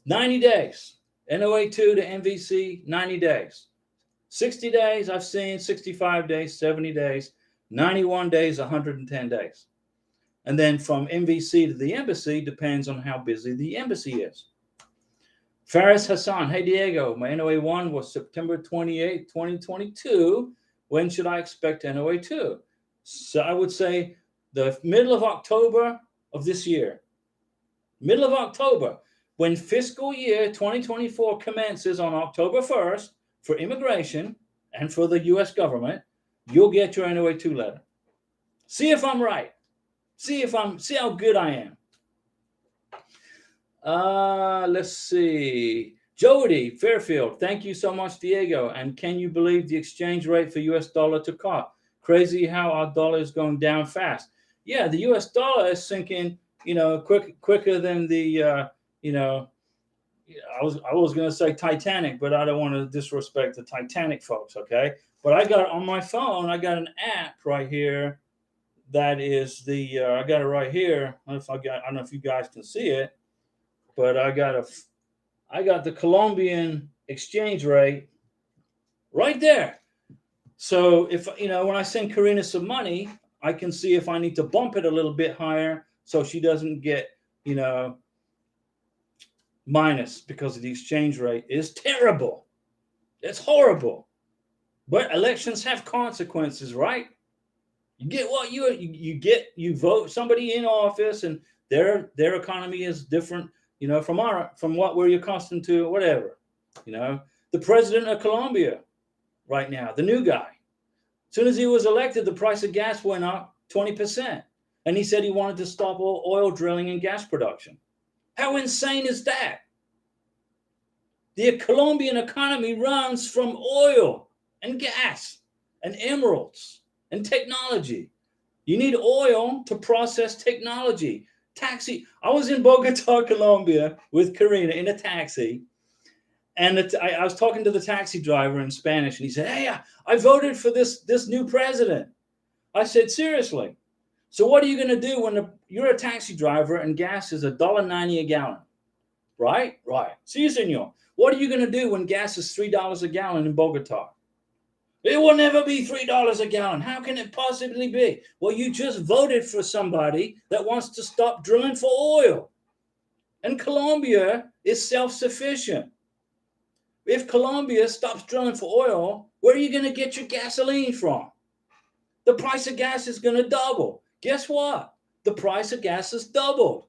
90 days. NOA2 to MVC, 90 days. 60 days, I've seen 65 days, 70 days, 91 days, 110 days. And then from MVC to the embassy depends on how busy the embassy is. Faris Hassan. Hey, Diego, my NOA1 was September 28, 2022. When should I expect NOA2? So I would say the middle of October of this year. Middle of October. When fiscal year 2024 commences on October 1st for immigration and for the U.S. government, you'll get your NOA2 letter. See if I'm right. See how good I am. Let's see. Jody Fairfield, thank you so much, Diego. And can you believe the exchange rate for US dollar to CAD? Crazy how our dollar is going down fast. Yeah, the US dollar is sinking, quicker than the, I was going to say Titanic, but I don't want to disrespect the Titanic folks, okay? But I got on my phone, I got an app right here that is I got it right here. I don't know if you guys can see it, but I got the Colombian exchange rate right there. So if, when I send Karina some money, I can see if I need to bump it a little bit higher so she doesn't get, minus because of the exchange rate is terrible. It's horrible. But elections have consequences, right? You get what you get. You vote somebody in office, and their economy is different. you know, from what we're accustomed to, whatever. You know, the president of Colombia right now, the new guy. As soon as he was elected, the price of gas went up 20%. And he said he wanted to stop all oil drilling and gas production. How insane is that? The Colombian economy runs from oil and gas and emeralds and technology. You need oil to process technology. Taxi. I was in Bogota, Colombia with Karina in a taxi. And I was talking to the taxi driver in Spanish, and he said, "Hey, I voted for this new president." I said, "Seriously? So what are you going to do when you're a taxi driver and gas is $1.90 a gallon?" Right? Right. Sí, señor. What are you going to do when gas is $3 a gallon in Bogota? It will never be $3 a gallon. How can it possibly be? Well, you just voted for somebody that wants to stop drilling for oil. And Colombia is self-sufficient. If Colombia stops drilling for oil, where are you going to get your gasoline from? The price of gas is going to double. Guess what? The price of gas has doubled.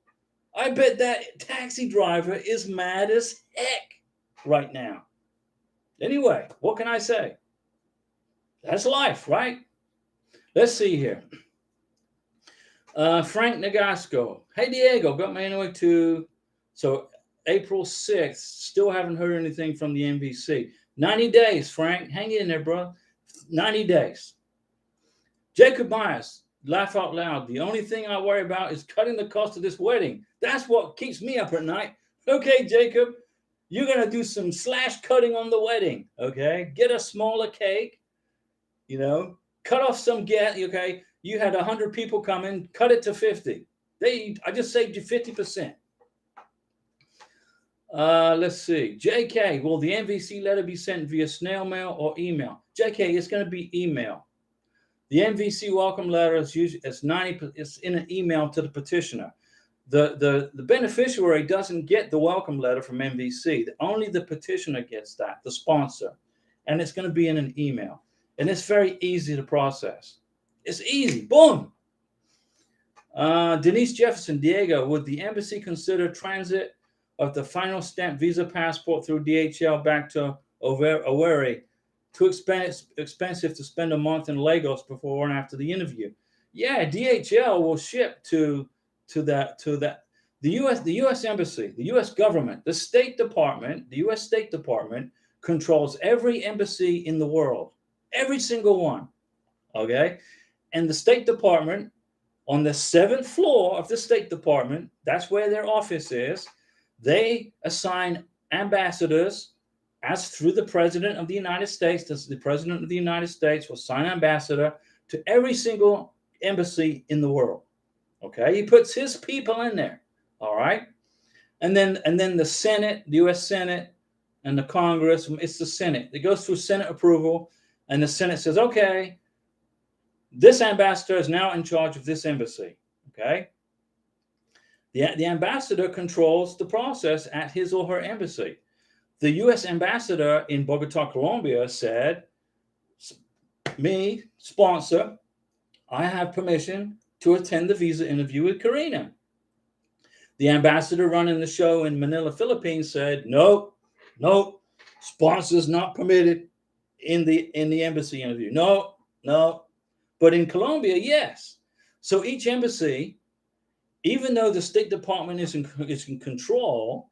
I bet that taxi driver is mad as heck right now. Anyway, what can I say? That's life, right? Let's see here. Frank Nagasco. Hey, Diego, got my NOA 2. So April 6th, still haven't heard anything from the NVC. 90 days, Frank. Hang in there, bro. 90 days. Jacob Myers, laugh out loud. The only thing I worry about is cutting the cost of this wedding. That's what keeps me up at night. Okay, Jacob, you're going to do some slash cutting on the wedding, okay? Get a smaller cake, you know, cut off some gas, okay? You had 100 people come in, cut it to 50. I just saved you 50%. Let's see. JK, will the NVC letter be sent via snail mail or email? JK, it's going to be email. The NVC welcome letter is usually it's in an email to the petitioner. The beneficiary doesn't get the welcome letter from NVC. Only the petitioner gets that, the sponsor. And it's going to be in an email. And it's very easy to process. It's easy. Boom. Denise Jefferson, Diego, would the embassy consider transit of the final stamp visa passport through DHL back to Owerri too expensive to spend a month in Lagos before and after the interview? Yeah, DHL will ship to that. The U.S. Embassy, the U.S. government, the State Department, the U.S. State Department controls every embassy in the world, every single one. Okay, and the State Department on the 7th floor of the State Department, that's where their office is. They assign ambassadors as through the President of the United States. The President of the United States will assign ambassador to every single embassy in the world. Okay, he puts his people in there. All right, and then the Senate, the U.S. Senate, and the Congress. It's the Senate. It goes through Senate approval, and the Senate says, okay, this ambassador is now in charge of this embassy. Okay. The ambassador controls the process at his or her embassy. The U.S. ambassador in Bogota, Colombia said, me, sponsor, I have permission to attend the visa interview with Karina. The ambassador running the show in Manila, Philippines said, nope, sponsors not permitted in the embassy interview. No. But in Colombia, yes. So each embassy, even though the State Department is in control,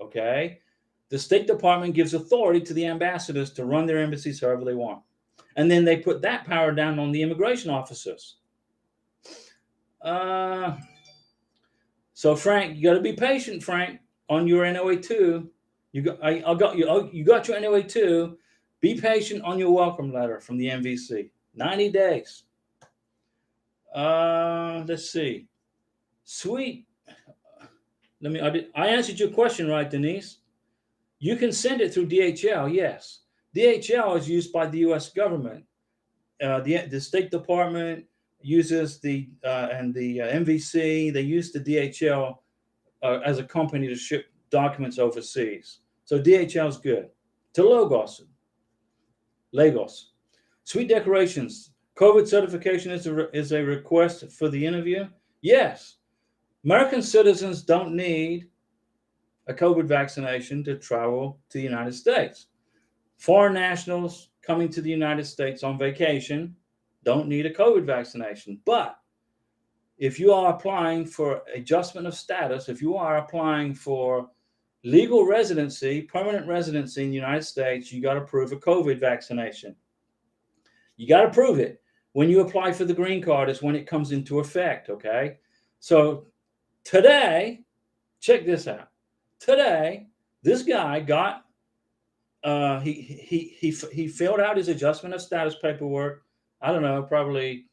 okay, the State Department gives authority to the ambassadors to run their embassies however they want. And then they put that power down on the immigration officers. So Frank, you got to be patient, Frank, on your NOA 2. You got your NOA 2. Be patient on your welcome letter from the NVC. 90 days. Let's see. Sweet. I answered your question right, Denise. You can send it through DHL, yes. DHL is used by the U.S. government. The State Department uses the NVC. They use the DHL as a company to ship documents overseas. So DHL is good. To Lagos. Sweet decorations. COVID certification is a request for the interview. Yes. American citizens don't need a COVID vaccination to travel to the United States. Foreign nationals coming to the United States on vacation don't need a COVID vaccination. But if you are applying for adjustment of status, if you are applying for legal residency, permanent residency in the United States, you got to prove a COVID vaccination. You got to prove it. When you apply for the green card is when it comes into effect, okay? So today, check this out. Today, this guy got he filled out his adjustment of status paperwork, I don't know, probably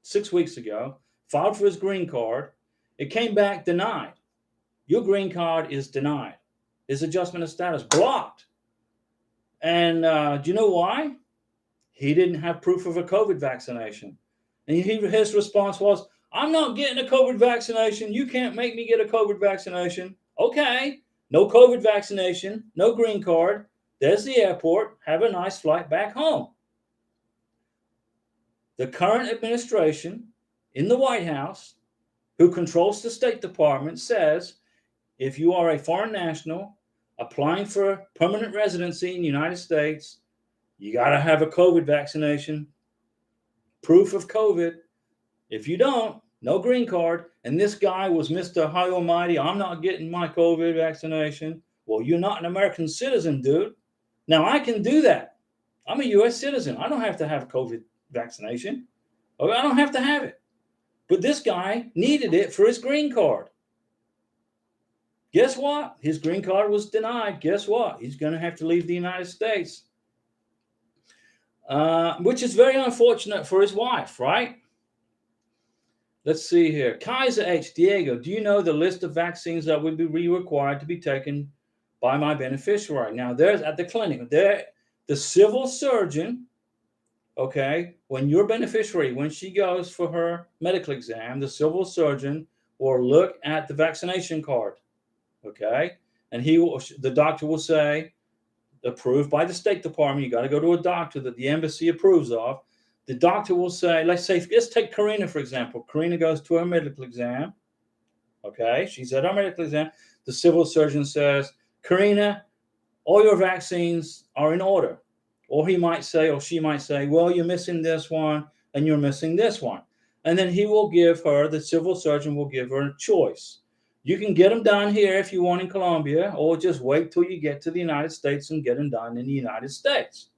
6 weeks ago, filed for his green card. It came back denied. Your green card is denied. His adjustment of status blocked. And do you know why? He didn't have proof of a COVID vaccination. And his response was, I'm not getting a COVID vaccination. You can't make me get a COVID vaccination. Okay, no COVID vaccination, no green card. There's the airport. Have a nice flight back home. The current administration in the White House, who controls the State Department, says if you are a foreign national applying for permanent residency in the United States, you got to have a COVID vaccination, proof of COVID. If you don't, no green card. And this guy was Mr. High Almighty. I'm not getting my COVID vaccination. Well, you're not an American citizen, dude. Now, I can do that. I'm a U.S. citizen. I don't have to have a COVID vaccination. I don't have to have it. But this guy needed it for his green card. Guess what? His green card was denied. Guess what? He's going to have to leave the United States, which is very unfortunate for his wife, right? Let's see here. Kaiser H. Diego, do you know the list of vaccines that would be required to be taken by my beneficiary? Now, there's at the clinic, the civil surgeon, okay, when your beneficiary, when she goes for her medical exam, the civil surgeon will look at the vaccination card, okay? And the doctor will say, approved by the State Department. You got to go to a doctor that the embassy approves of. The doctor will say, let's take Karina, for example. Karina goes to her medical exam. Okay, she's at her medical exam. The civil surgeon says, Karina, all your vaccines are in order. Or he might say, or she might say, well, you're missing this one and you're missing this one. And then he will give her, the civil surgeon will give her a choice. You can get them done here if you want in Colombia, or just wait till you get to the United States and get them done in the United States.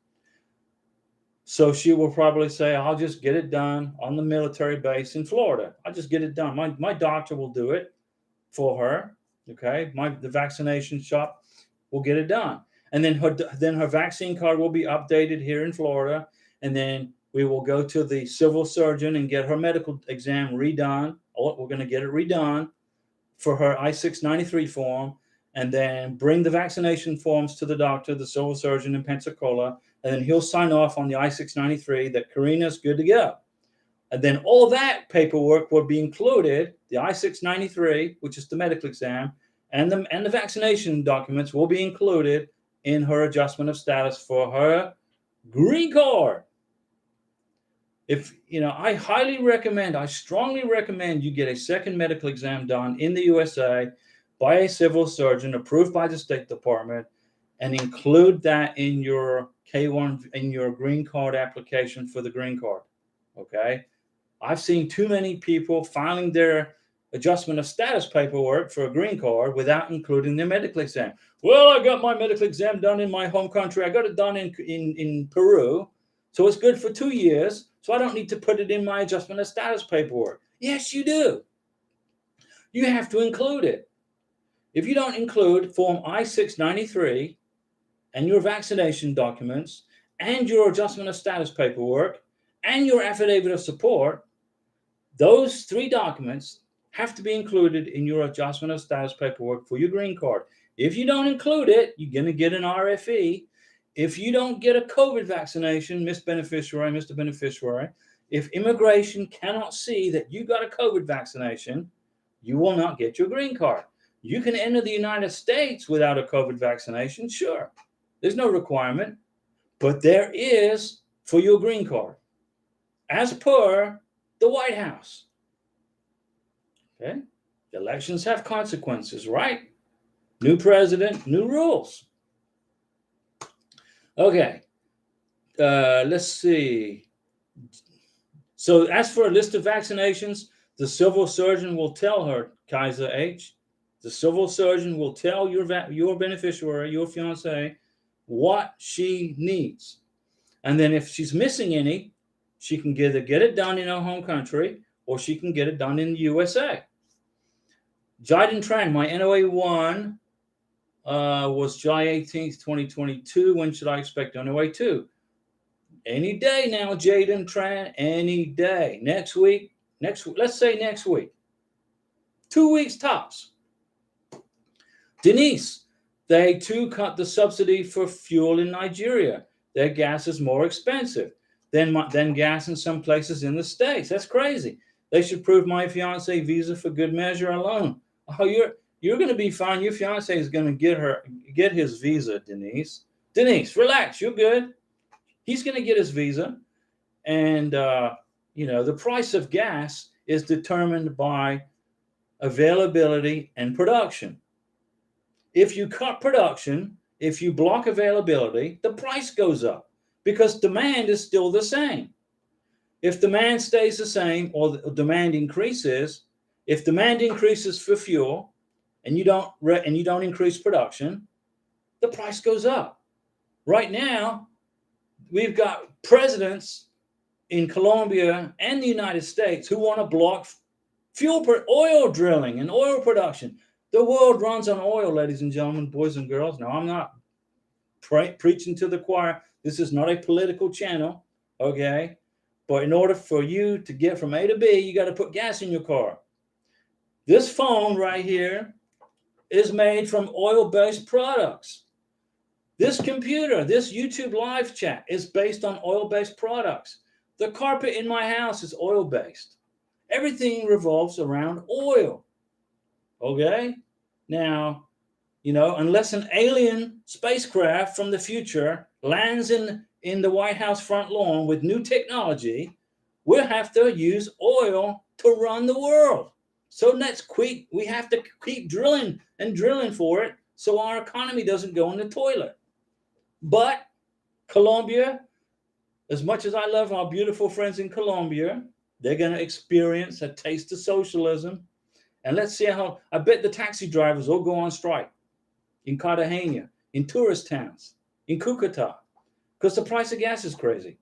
So she will probably say, I'll just get it done on the military base in Florida. I'll just get it done. My doctor will do it for her. Okay. The vaccination shop will get it done. And then her vaccine card will be updated here in Florida. And then we will go to the civil surgeon and get her medical exam redone. We're going to get it redone for her I-693 form. And then bring the vaccination forms to the doctor, the civil surgeon in Pensacola, and then he'll sign off on the I-693 that Karina's good to go. And then all that paperwork will be included, the I-693, which is the medical exam, and the vaccination documents will be included in her adjustment of status for her green card. I strongly recommend you get a second medical exam done in the USA by a civil surgeon approved by the State Department, and include that in your K1, in your green card application for the green card. Okay. I've seen too many people filing their adjustment of status paperwork for a green card without including their medical exam. Well, I got my medical exam done in my home country. I got it done in Peru. So it's good for 2 years. So I don't need to put it in my adjustment of status paperwork. Yes, you do. You have to include it. If you don't include Form I-693 and your vaccination documents and your adjustment of status paperwork and your affidavit of support, those 3 documents have to be included in your adjustment of status paperwork for your green card. If you don't include it, you're going to get an RFE. If you don't get a COVID vaccination, Mr. Beneficiary, if immigration cannot see that you got a COVID vaccination, you will not get your green card. You can enter the United States without a COVID vaccination, sure. There's no requirement, but there is for your green card, as per the White House. Okay? Elections have consequences, right? New president, new rules. Okay, let's see. So as for a list of vaccinations, the civil surgeon will tell her, Kaiser H, the civil surgeon will tell your beneficiary, your fiance, what she needs. And then if she's missing any, she can either get it done in her home country or she can get it done in the USA. Jiden Trang, my NOA1 was July 18th, 2022. When should I expect NOA2? Any day now, Jiden Tran, any day. Next week, let's say next week. 2 weeks tops. Denise, they too cut the subsidy for fuel in Nigeria. Their gas is more expensive than gas in some places in the States. That's crazy. They should prove my fiance visa for good measure alone. Oh, you're going to be fine. Your fiance is going to get his visa, Denise. Denise, relax. You're good. He's going to get his visa, and the price of gas is determined by availability and production. If you cut production, if you block availability, the price goes up because demand is still the same. If demand stays the same or the demand increases, if demand increases for fuel and you don't increase production, the price goes up. Right now, we've got presidents in Colombia and the United States who want to block oil drilling and oil production. The world runs on oil, ladies and gentlemen, boys and girls. Now, I'm not preaching to the choir. This is not a political channel, okay? But in order for you to get from A to B, you got to put gas in your car. This phone right here is made from oil-based products. This computer, this YouTube live chat is based on oil-based products. The carpet in my house is oil-based. Everything revolves around oil. Okay? Now, unless an alien spacecraft from the future lands in the White House front lawn with new technology, we'll have to use oil to run the world. So we have to keep drilling and drilling for it so our economy doesn't go in the toilet. But Colombia, as much as I love our beautiful friends in Colombia, they're going to experience a taste of socialism. And let's see how, I bet the taxi drivers all go on strike in Cartagena, in tourist towns, in Cucuta, because the price of gas is crazy.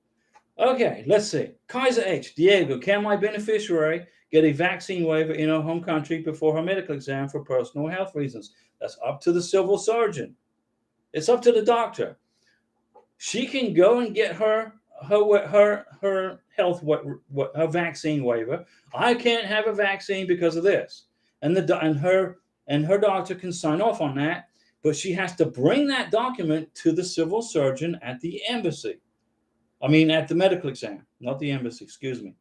Okay, let's see. Kaiser H, Diego, can my beneficiary get a vaccine waiver in her home country before her medical exam for personal health reasons? That's up to the civil surgeon. It's up to the doctor. She can go and get her health her vaccine waiver. I can't have a vaccine because of this, and her doctor can sign off on that, but she has to bring that document to the civil surgeon at the embassy. I mean, at the medical exam, not the embassy. Excuse me.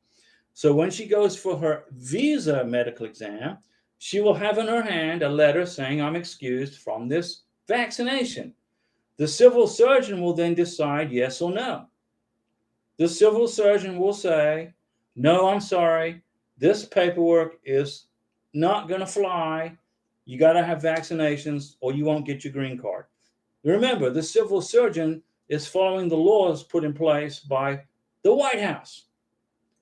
So when she goes for her visa medical exam, she will have in her hand a letter saying, "I'm excused from this vaccination." The civil surgeon will then decide yes or no. The civil surgeon will say, "No, I'm sorry. This paperwork is not going to fly. You got to have vaccinations or you won't get your green card." Remember, the civil surgeon is following the laws put in place by the White House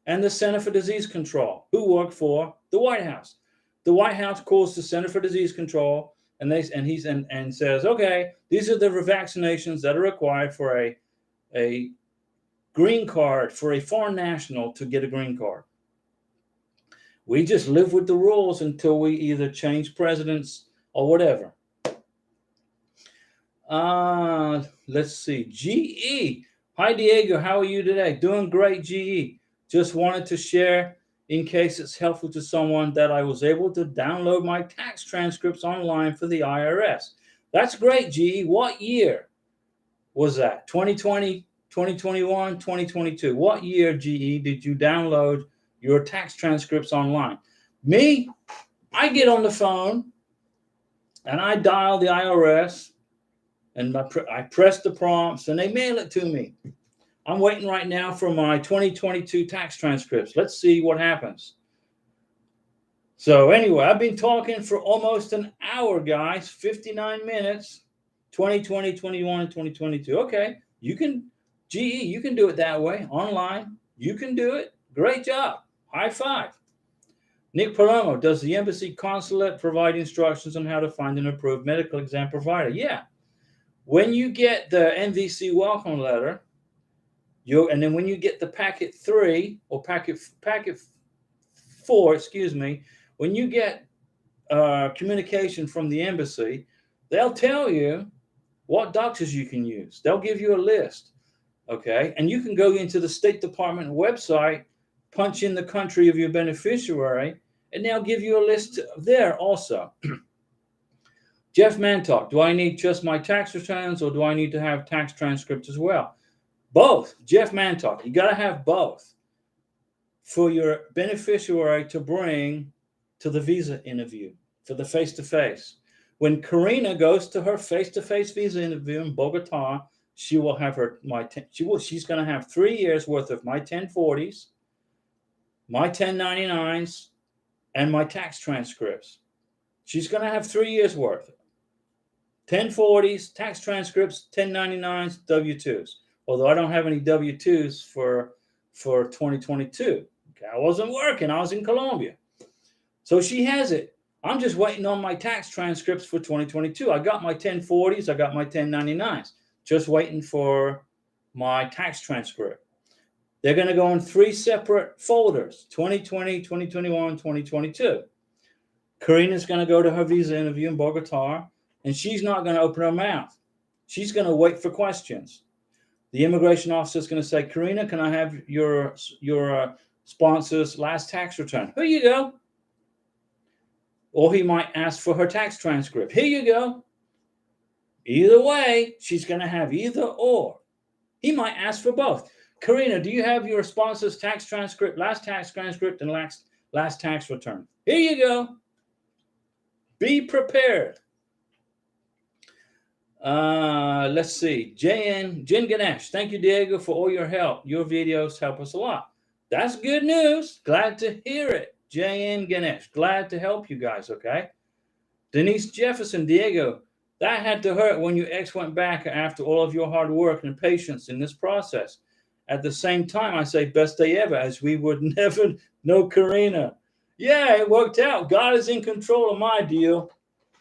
and the Center for Disease Control, who work for the White House. The White House calls the Center for Disease Control and says, "Okay, these are the vaccinations that are required for a green card, for a foreign national to get a green card." We just live with the rules until we either change presidents or whatever. Let's see. GE. Hi, Diego. How are you today? Doing great, GE. Just wanted to share, in case it's helpful to someone, that I was able to download my tax transcripts online for the IRS. That's great, GE. What year was that? 2020, 2021, 2022? What year, GE, did you download your tax transcripts online? Me, I get on the phone and I dial the IRS and I press the prompts and they mail it to me. I'm waiting right now for my 2022 tax transcripts. Let's see what happens. So anyway, I've been talking for almost an hour, guys, 59 minutes, 2020, 21, and 2022. Okay, you can, GE, you can do it that way, online. You can do it. Great job. High five. Nick Palomo, does the embassy consulate provide instructions on how to find an approved medical exam provider? Yeah. When you get the NVC welcome letter, and then when you get the packet 3 or packet 4, excuse me, when you get communication from the embassy, they'll tell you what doctors you can use. They'll give you a list, okay? And you can go into the State Department website, punch in the country of your beneficiary, and they'll give you a list there also. Jeff Mantalk, do I need just my tax returns or do I need to have tax transcripts as well? Both. Jeff Mantalk, you got to have both for your beneficiary to bring to the visa interview, for the face-to-face. When Karina goes to her face-to-face visa interview in Bogota, she will have she's going to have 3 years worth of my 1040s, my 1099s, and my tax transcripts. She's going to have 3 years worth. 1040s, tax transcripts, 1099s, W-2s. Although I don't have any W-2s for 2022. Okay, I wasn't working. I was in Colombia. So she has it. I'm just waiting on my tax transcripts for 2022. I got my 1040s. I got my 1099s. Just waiting for my tax transcript. They're going to go in 3 separate folders, 2020, 2021, 2022. Karina's going to go to her visa interview in Bogota, and she's not going to open her mouth. She's going to wait for questions. The immigration officer is going to say, Karina, can I have your sponsor's last tax return? Here you go. Or he might ask for her tax transcript. Here you go. Either way, she's going to have either or. He might ask for both. Karina, do you have your sponsor's tax transcript, last tax transcript, and last tax return? Here you go. Be prepared. Let's see. Jen Ganesh. Thank you, Diego, for all your help. Your videos help us a lot. That's good news. Glad to hear it. Jen Ganesh. Glad to help you guys, okay? Denise Jefferson. Diego, that had to hurt when your ex went back after all of your hard work and patience in this process. At the same time, I say best day ever, as we would never know Karina. Yeah, it worked out. God is in control of my deal.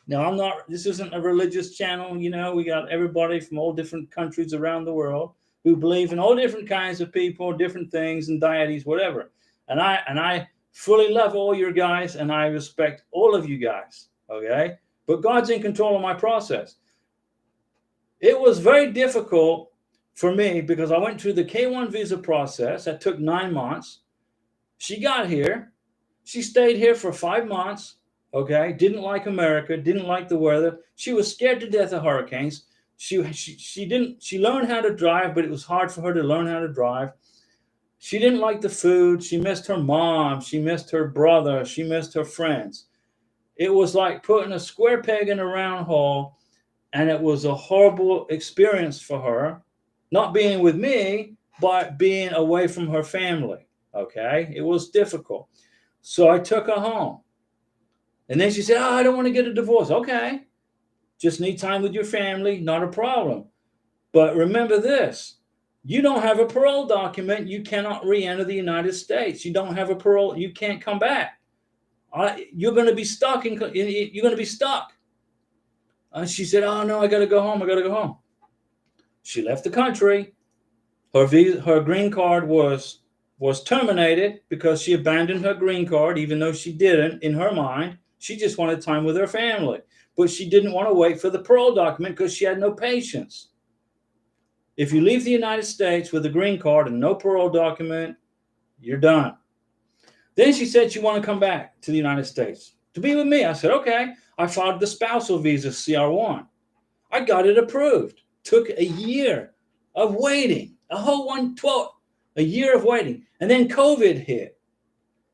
Now, this isn't a religious channel. You know, we got everybody from all different countries around the world who believe in all different kinds of people, different things and deities, whatever. And I fully love all your guys, and I respect all of you guys, okay? But God's in control of my process. It was very difficult for me because I went through the K-1 visa process. That took 9 months. She got here. She stayed here for 5 months. Okay, didn't like America, didn't like the weather. She was scared to death of hurricanes. She learned how to drive, but it was hard for her to learn how to drive. She didn't like the food. She missed her mom. She missed her brother. She missed her friends. It was like putting a square peg in a round hole, and it was a horrible experience for her, not being with me, but being away from her family. Okay, it was difficult. So I took her home. And then she said, oh, I don't want to get a divorce. Okay. Just need time with your family. Not a problem. But remember this. You don't have a parole document. You cannot re-enter the United States. You don't have a parole. You can't come back. You're going to be stuck. You're going to be stuck. And she said, oh, no, I got to go home. I got to go home. She left the country. Her green card was terminated because she abandoned her green card, even though she didn't in her mind. She just wanted time with her family, but she didn't want to wait for the parole document because she had no patience. If you leave the United States with a green card and no parole document, you're done. Then she said she wanted to come back to the United States to be with me. I said, okay. I filed the spousal visa, CR1. I got it approved. Took a year of waiting, a year of waiting. And then COVID hit,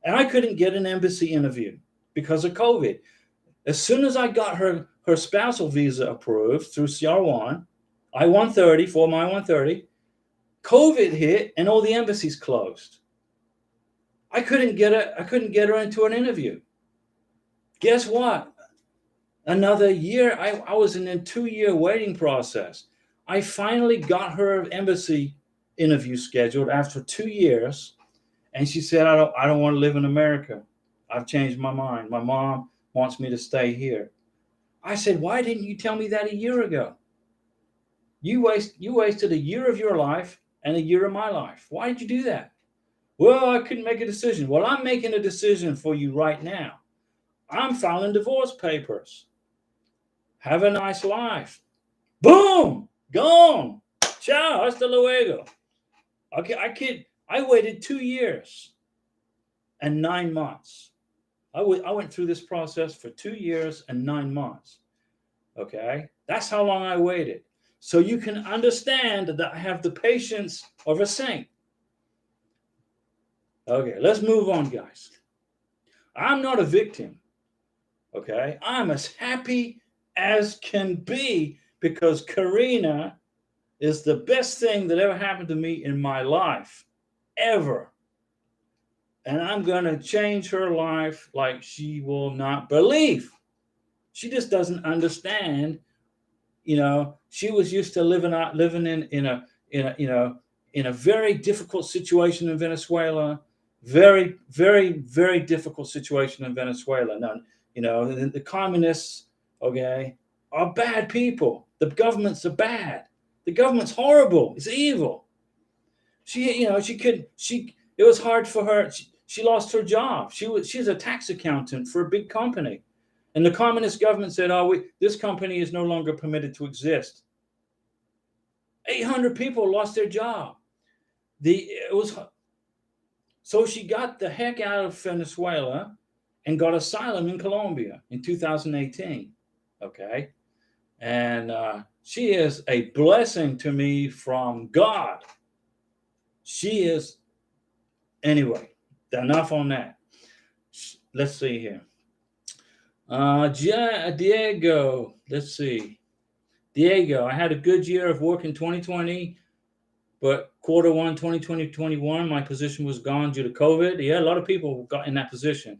and I couldn't get an embassy interview because of COVID. As soon as I got her spousal visa approved through CR1, I-130, Form I-130, COVID hit and all the embassies closed. I couldn't get her into an interview. Guess what? Another year, I was in a 2-year waiting process. I finally got her embassy interview scheduled after 2 years. And she said, I don't want to live in America. I've changed my mind. My mom wants me to stay here. I said, why didn't you tell me that a year ago? You wasted a year of your life and a year of my life. Why did you do that? Well, I couldn't make a decision. Well, I'm making a decision for you right now. I'm filing divorce papers. Have a nice life. Boom! Gone. Ciao. Hasta luego. Okay, I waited 2 years and 9 months. I went through this process for 2 years and 9 months. Okay? That's how long I waited. So you can understand that I have the patience of a saint. Okay, let's move on, guys. I'm not a victim. Okay? I'm as happy as can be because Karina is the best thing that ever happened to me in my life, ever. And I'm going to change her life like she will not believe. She just doesn't understand. She was used to living in a very difficult situation in Venezuela. Very, very, very difficult situation in Venezuela. Now, the communists, okay, are bad people. The governments are bad. The government's horrible. It's evil. It was hard for her. She lost her job. She's a tax accountant for a big company. And the communist government said, this company is no longer permitted to exist. 800 people lost their job. So she got the heck out of Venezuela and got asylum in Colombia in 2018. Okay. And she is a blessing to me from God. She is. Anyway, enough on that. Let's see here. Diego, let's see. Diego, I had a good year of work in 2020, but quarter one, 2020-21, my position was gone due to COVID. Yeah, a lot of people got in that position.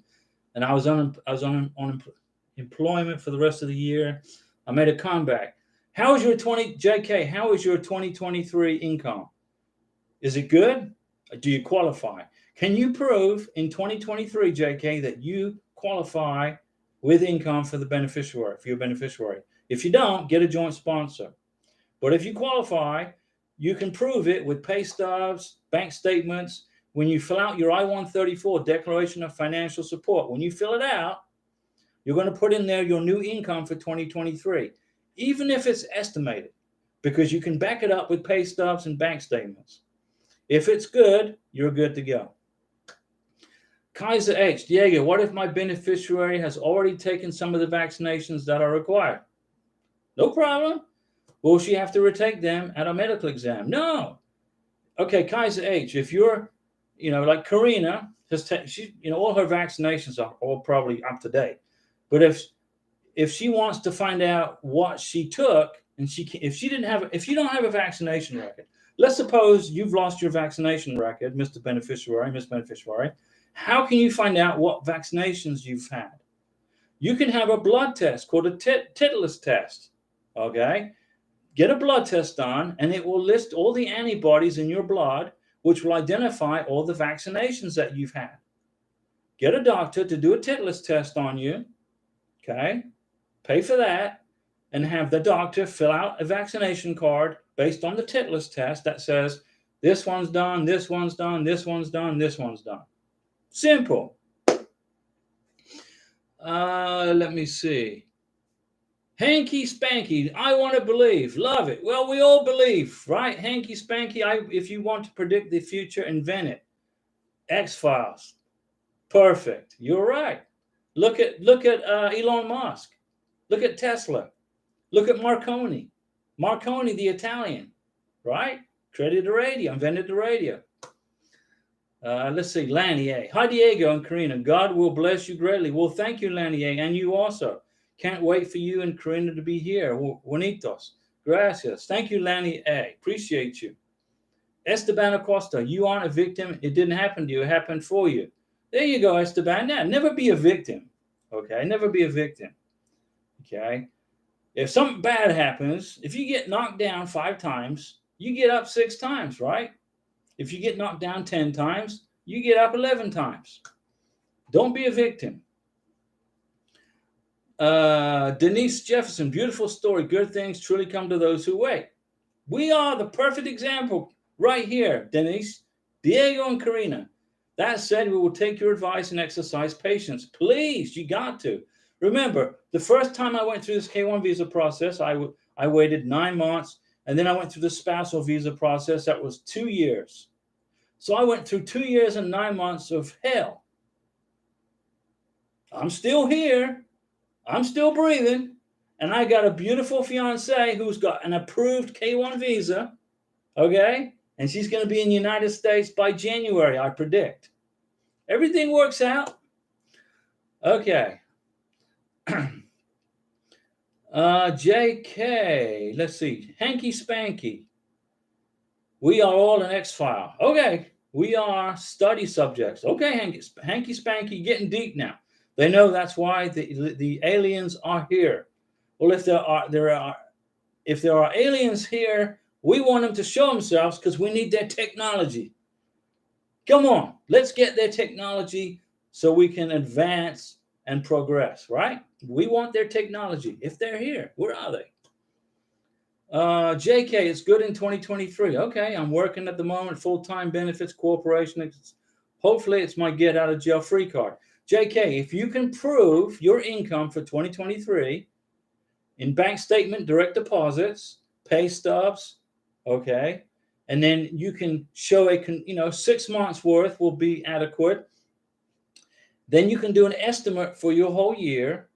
And I was on employment for the rest of the year. I made a comeback. How is your 2023 income? Is it good? Do you qualify? Can you prove in 2023, JK, that you qualify with income for your beneficiary? If you don't, get a joint sponsor. But if you qualify, you can prove it with pay stubs, bank statements. When you fill out your I-134 Declaration of Financial Support, when you fill it out, you're going to put in there your new income for 2023, even if it's estimated, because you can back it up with pay stubs and bank statements. If it's good, you're good to go. Kaiser H. Diego, what if my beneficiary has already taken some of the vaccinations that are required? No problem. Will she have to retake them at a medical exam? No. Okay, Kaiser H, if you're, like Karina, all her vaccinations are all probably up to date. But if she wants to find out what she took, and if you don't have a vaccination record, let's suppose you've lost your vaccination record, Mr. Beneficiary, Miss Beneficiary. How can you find out what vaccinations you've had? You can have a blood test called a tetanus test. Okay? Get a blood test done, and it will list all the antibodies in your blood, which will identify all the vaccinations that you've had. Get a doctor to do a tetanus test on you. Okay? Pay for that, and have the doctor fill out a vaccination card based on the tetanus test that says, this one's done, this one's done, this one's done, this one's done. Simple. Let me see. Hanky Spanky, I want to believe. Love it. Well, we all believe, right? Hanky Spanky, if you want to predict the future, invent it. X-Files. Perfect. You're right. Look at Elon Musk. Look at Tesla. Look at Marconi. Marconi, the Italian, right? Created the radio, invented the radio. Let's see, Lanier. Hi, Diego and Karina. God will bless you greatly. Well, thank you, Lanier, and you also. Can't wait for you and Karina to be here. Bonitos. Gracias. Thank you, Lanier. Appreciate you. Esteban Acosta, you aren't a victim. It didn't happen to you. It happened for you. There you go, Esteban. Now, never be a victim. Okay? Never be a victim. Okay. If something bad happens, if you get knocked down 5 times, you get up 6 times, right? If you get knocked down 10 times, you get up 11 times. Don't be a victim. Denise Jefferson, beautiful story. Good things truly come to those who wait. We are the perfect example right here, Denise, Diego, and Karina. That said, we will take your advice and exercise patience. Please, you got to. Remember, the first time I went through this K-1 visa process, I waited 9 months, and then I went through the spousal visa process. That was 2 years. So I went through 2 years and 9 months of hell. I'm still here. I'm still breathing. And I got a beautiful fiance who's got an approved K-1 visa. Okay? And she's going to be in the United States by January, I predict. Everything works out. Okay. JK, let's see. Hanky Spanky. We are all an X-File. Okay. We are study subjects. Okay, Hanky Spanky, getting deep now. They know that's why the aliens are here. Well, if there are aliens here, we want them to show themselves because we need their technology. Come on, let's get their technology so we can advance and progress, right? We want their technology. If they're here, where are they? JK, it's good in 2023. Okay, I'm working at the moment, full-time benefits, corporation. Hopefully, it's my get out of jail free card. JK, if you can prove your income for 2023 in bank statement, direct deposits, pay stubs, okay, and then you can show 6 months worth will be adequate. Then you can do an estimate for your whole year.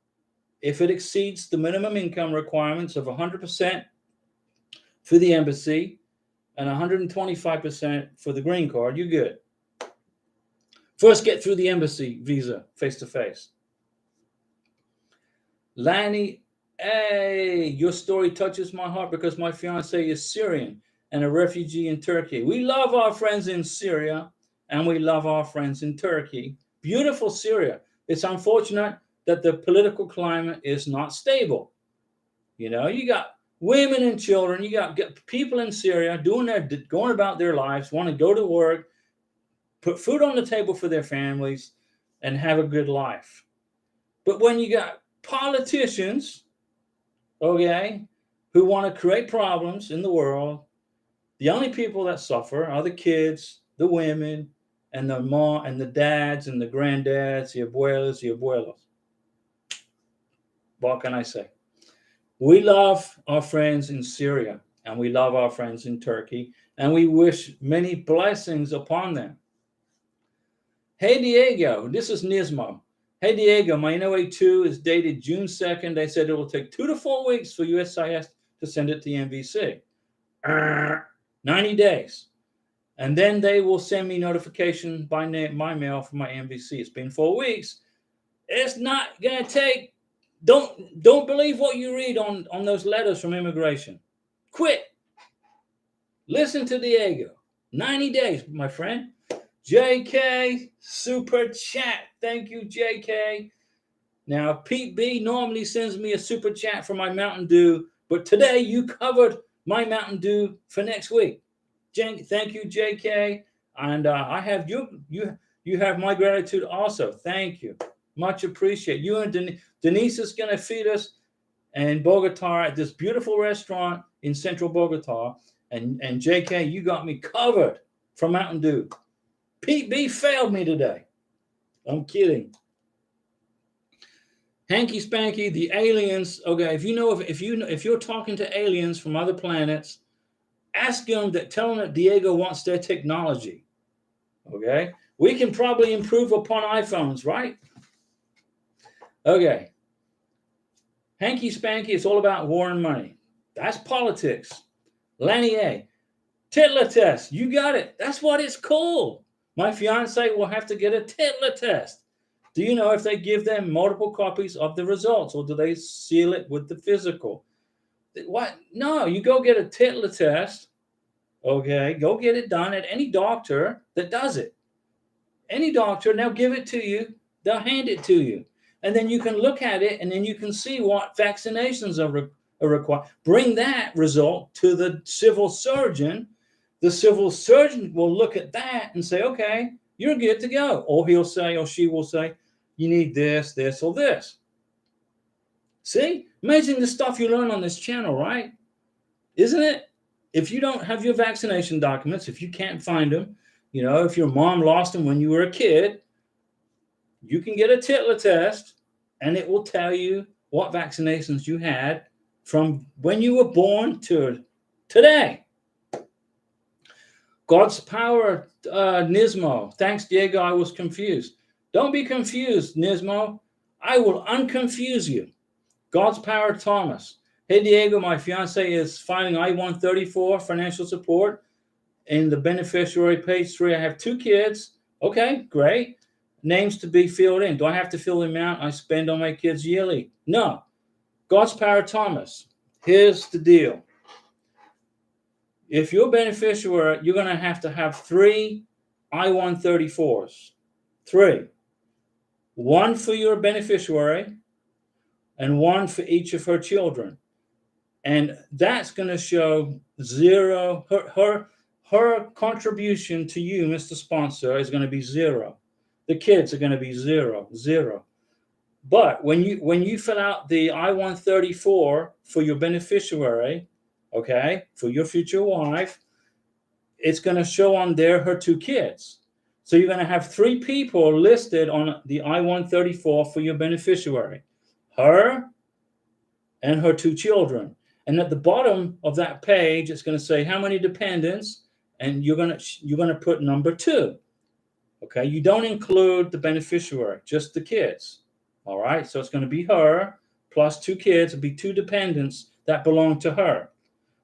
If it exceeds the minimum income requirements of 100% for the embassy and 125% for the green card, you're good. First, get through the embassy visa face-to-face. Lanny, hey, your story touches my heart because my fiance is Syrian and a refugee in Turkey. We love our friends in Syria and we love our friends in Turkey. Beautiful Syria. It's unfortunate that the political climate is not stable. You know, you got women and children, you got people in Syria going about their lives, want to go to work, put food on the table for their families, and have a good life. But when you got politicians, okay, who want to create problems in the world, the only people that suffer are the kids, the women, and the mom and the dads and the granddads, the abuelas, the abuelos. What can I say? We love our friends in Syria and we love our friends in Turkey, and we wish many blessings upon them. Hey, Diego, this is Nismo. Hey, Diego, my NOA-2 is dated June 2nd. They said it will take 2 to 4 weeks for USCIS to send it to the MVC. 90 days. And then they will send me notification by my mail from my MVC. It's been 4 weeks. It's not going to take. Don't believe what you read on those letters from immigration. Quit. Listen to Diego. 90 days, my friend. JK, super chat. Thank you, JK. Now, Pete B normally sends me a super chat for my Mountain Dew, but today you covered my Mountain Dew for next week. Thank you, JK. And I have you have my gratitude also. Thank you. Much appreciated. You and Denise is going to feed us in Bogota at this beautiful restaurant in central Bogota. And JK, you got me covered for Mountain Dew. Pete B failed me today. I'm kidding. Hanky Spanky, the aliens. Okay, if you're talking to aliens from other planets, ask them tell them that Diego wants their technology. Okay, we can probably improve upon iPhones, right? Okay. Hanky Spanky, it's all about war and money. That's politics. Lanier, Titler test. You got it. That's what it's called. My fiance will have to get a Titler test. Do you know if they give them multiple copies of the results or do they seal it with the physical? What? No, you go get a Titler test. Okay, go get it done at any doctor that does it. Any doctor, and they'll give it to you. They'll hand it to you. and then you can look at it, and then you can see what vaccinations are required. Bring that result to the civil surgeon. The civil surgeon will look at that and say, okay, you're good to go. Or he'll say, or she will say, you need this, this, or this. See? Amazing the stuff you learn on this channel, right? Isn't it? If you don't have your vaccination documents, if you can't find them, you know, if your mom lost them when you were a kid, you can get a Titla test, and it will tell you what vaccinations you had from when you were born to today. God's power, Nismo. Thanks, Diego. I was confused. Don't be confused, Nismo. I will unconfuse you. God's power, Thomas. Hey, Diego, my fiance is filing I-134 financial support. In the beneficiary page 3, I have 2 kids. Okay, great. Names to be filled in. Do I have to fill the amount I spend on my kids yearly? No. God's power, Thomas. Here's the deal. If you're a beneficiary, you're going to have 3 I-134s. 3. 1 for your beneficiary and 1 for each of her children. And that's going to show 0. Her contribution to you, Mr. Sponsor, is going to be 0. The kids are going to be 0, 0. But when you fill out the I-134 for your beneficiary, okay, for your future wife, it's going to show on there her 2 kids. So you're going to have 3 people listed on the I-134 for your beneficiary, her and her 2 children. And at the bottom of that page, it's going to say how many dependents, and you're going to put number 2. Okay, you don't include the beneficiary, just the kids. All right, so it's going to be her plus 2 kids. It'll be 2 dependents that belong to her.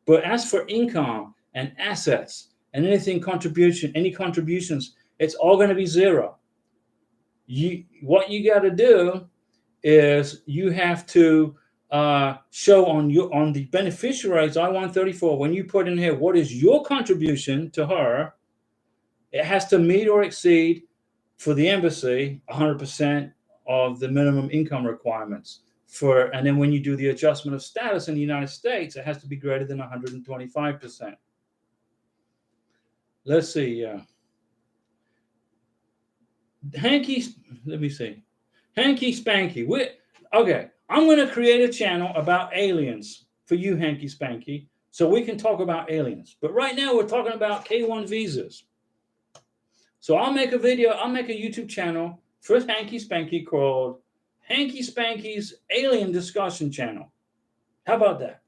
But as for income and assets and any contributions, it's all going to be 0. What you got to do is you have to show on the beneficiaries I-134, when you put in here what is your contribution to her, it has to meet or exceed for the embassy 100% of the minimum income requirements. And then when you do the adjustment of status in the United States, it has to be greater than 125%. Let's see. Hanky, let me see. Hanky Spanky. Okay, I'm going to create a channel about aliens for you, Hanky Spanky, so we can talk about aliens. But right now we're talking about K1 visas. So I'll make a YouTube channel for Hanky Spanky called Hanky Spanky's Alien Discussion Channel. How about that?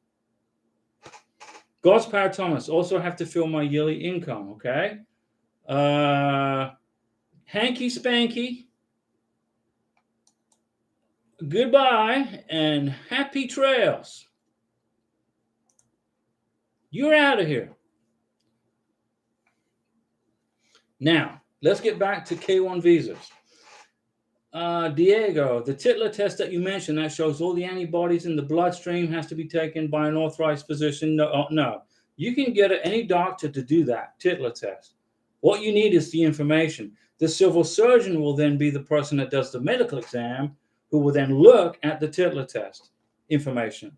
God's Power Thomas. Also have to fill my yearly income, okay? Hanky Spanky. Goodbye and happy trails. You're out of here. Now, let's get back to K1 visas. Diego, the Titla test that you mentioned that shows all the antibodies in the bloodstream has to be taken by an authorized physician. No. You can get any doctor to do that Titla test. What you need is the information. The civil surgeon will then be the person that does the medical exam, who will then look at the Titla test information.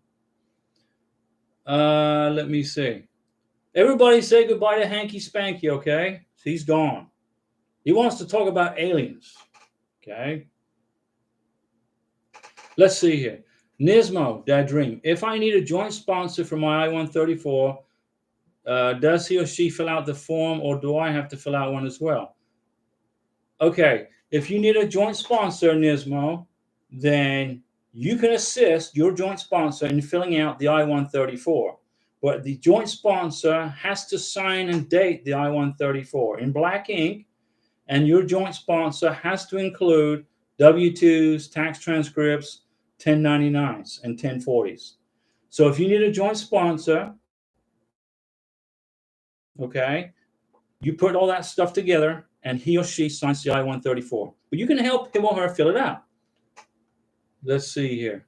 Let me see. Everybody say goodbye to Hanky Spanky, okay? He's gone. He wants to talk about aliens, okay? Let's see here. Nismo, Dad Dream. If I need a joint sponsor for my I-134, does he or she fill out the form, or do I have to fill out one as well? Okay, if you need a joint sponsor, Nismo, then you can assist your joint sponsor in filling out the I-134. But the joint sponsor has to sign and date the I-134 in black ink, and your joint sponsor has to include W-2s, tax transcripts, 1099s, and 1040s. So if you need a joint sponsor, okay, you put all that stuff together, and he or she signs the I-134. But you can help him or her fill it out. Let's see here.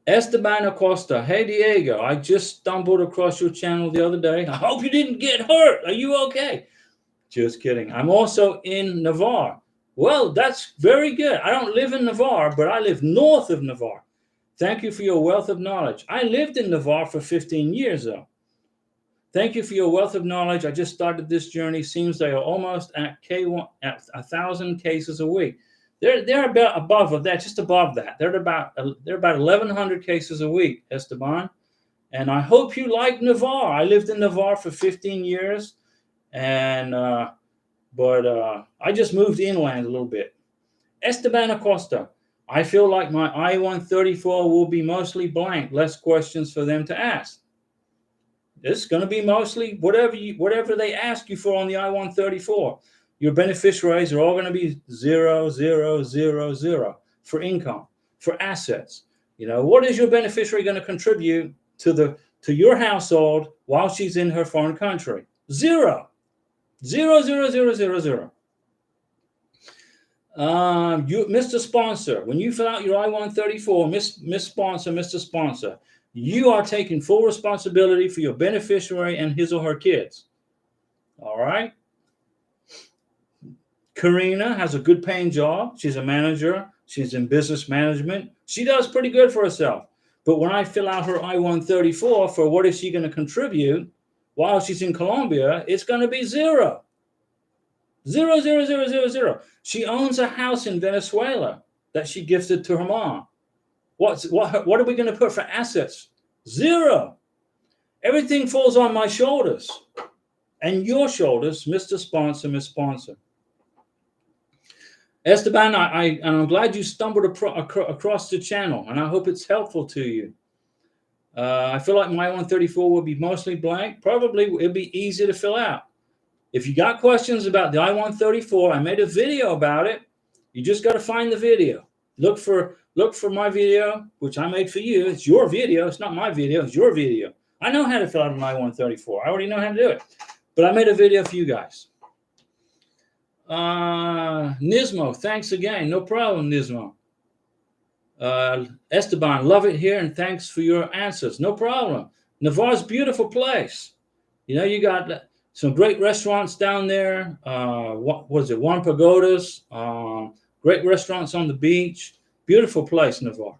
Esteban Acosta. Hey, Diego, I just stumbled across your channel the other day. I hope you didn't get hurt. Are you okay? Just kidding. I'm also in Navarre. Well, that's very good. I don't live in Navarre, but I live north of Navarre. Thank you for your wealth of knowledge. I lived in Navarre for 15 years, though. Thank you for your wealth of knowledge. I just started this journey. Seems they are almost at K1 at 1,000 cases a week. They're about above that, just above that. They're about 1,100 cases a week, Esteban. And I hope you like Navarre. I lived in Navarre for 15 years, and I just moved inland a little bit. Esteban Acosta. I feel like my I-134 will be mostly blank, less questions for them to ask. It's going to be mostly whatever they ask you for on the I-134. Your beneficiaries are all going to be 0, 0, 0, 0 for income, for assets. You know, what is your beneficiary going to contribute to your household while she's in her foreign country? 0, 0, 0, 0, 0, 0. Mr. Sponsor, when you fill out your I-134, Miss Sponsor, Mr. Sponsor, you are taking full responsibility for your beneficiary and his or her kids. All right. Karina has a good paying job. She's a manager. She's in business management. She does pretty good for herself. But when I fill out her I-134 for what is she going to contribute while she's in Colombia, it's going to be 0. 0, 0, 0, 0, 0. She owns a house in Venezuela that she gifted to her mom. What are we going to put for assets? 0. Everything falls on my shoulders and your shoulders, Mr. Sponsor, Miss Sponsor. Esteban, I'm glad you stumbled across the channel, and I hope it's helpful to you. I feel like my I-134 will be mostly blank. Probably it'll be easy to fill out. If you got questions about the I-134, I made a video about it. You just got to find the video. Look for my video, which I made for you. It's your video. It's not my video. It's your video. I know how to fill out an I-134. I already know how to do it. But I made a video for you guys. Nismo, thanks again. No problem, Nismo. Esteban, love it here, and thanks for your answers. No problem. Navarre's a beautiful place. You know, you got some great restaurants down there. What was it? Juan Pagodas. Great restaurants on the beach. Beautiful place, Navarre.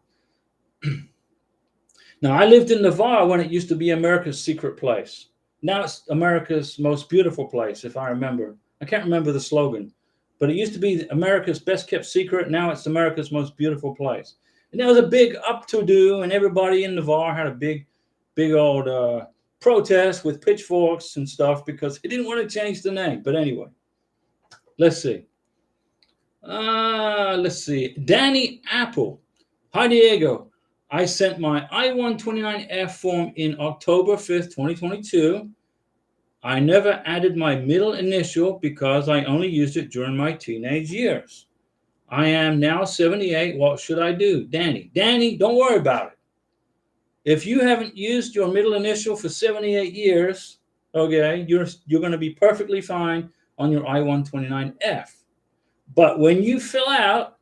Now, I lived in Navarre when it used to be America's secret place. Now it's America's most beautiful place, if I remember. I can't remember the slogan, but it used to be America's best kept secret. Now it's America's most beautiful place. And there was a big up-to-do, and everybody in Navarre had a big old protest with pitchforks and stuff because they didn't want to change the name. But anyway, let's see. Danny Apple. Hi, Diego. I sent my I-129F form in October 5th, 2022. I never added my middle initial because I only used it during my teenage years. I am now 78. What should I do? Danny, don't worry about it. If you haven't used your middle initial for 78 years, okay, you're going to be perfectly fine on your I-129F. But when you fill out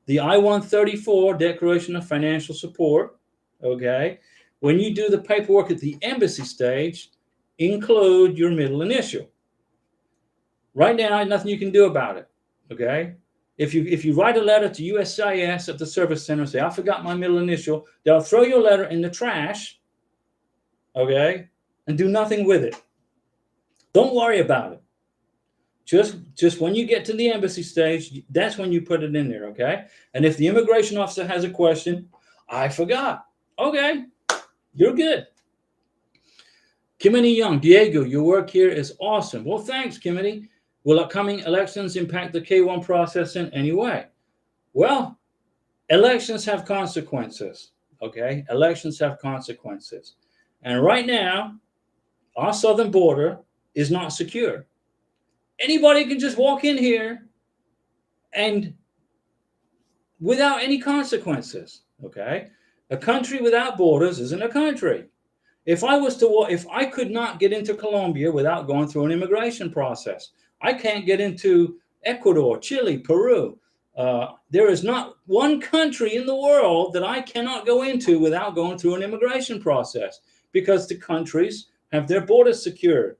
the I-134 Declaration of Financial Support, okay, when you do the paperwork at the embassy stage, include your middle initial. Right now, nothing you can do about it, okay? If you write a letter to USCIS at the service center and say, I forgot my middle initial, they'll throw your letter in the trash, okay, and do nothing with it. Don't worry about it. Just when you get to the embassy stage, that's when you put it in there, okay? And if the immigration officer has a question, I forgot. Okay, you're good. Kimini Young, Diego, your work here is awesome. Well, thanks, Kimini. Will upcoming elections impact the K1 process in any way? Well, elections have consequences, okay? Elections have consequences. And right now, our southern border is not secure. Anybody can just walk in here and without any consequences, okay? A country without borders isn't a country. If I could not get into Colombia without going through an immigration process, I can't get into Ecuador, Chile, Peru. There is not one country in the world that I cannot go into without going through an immigration process because the countries have their borders secured.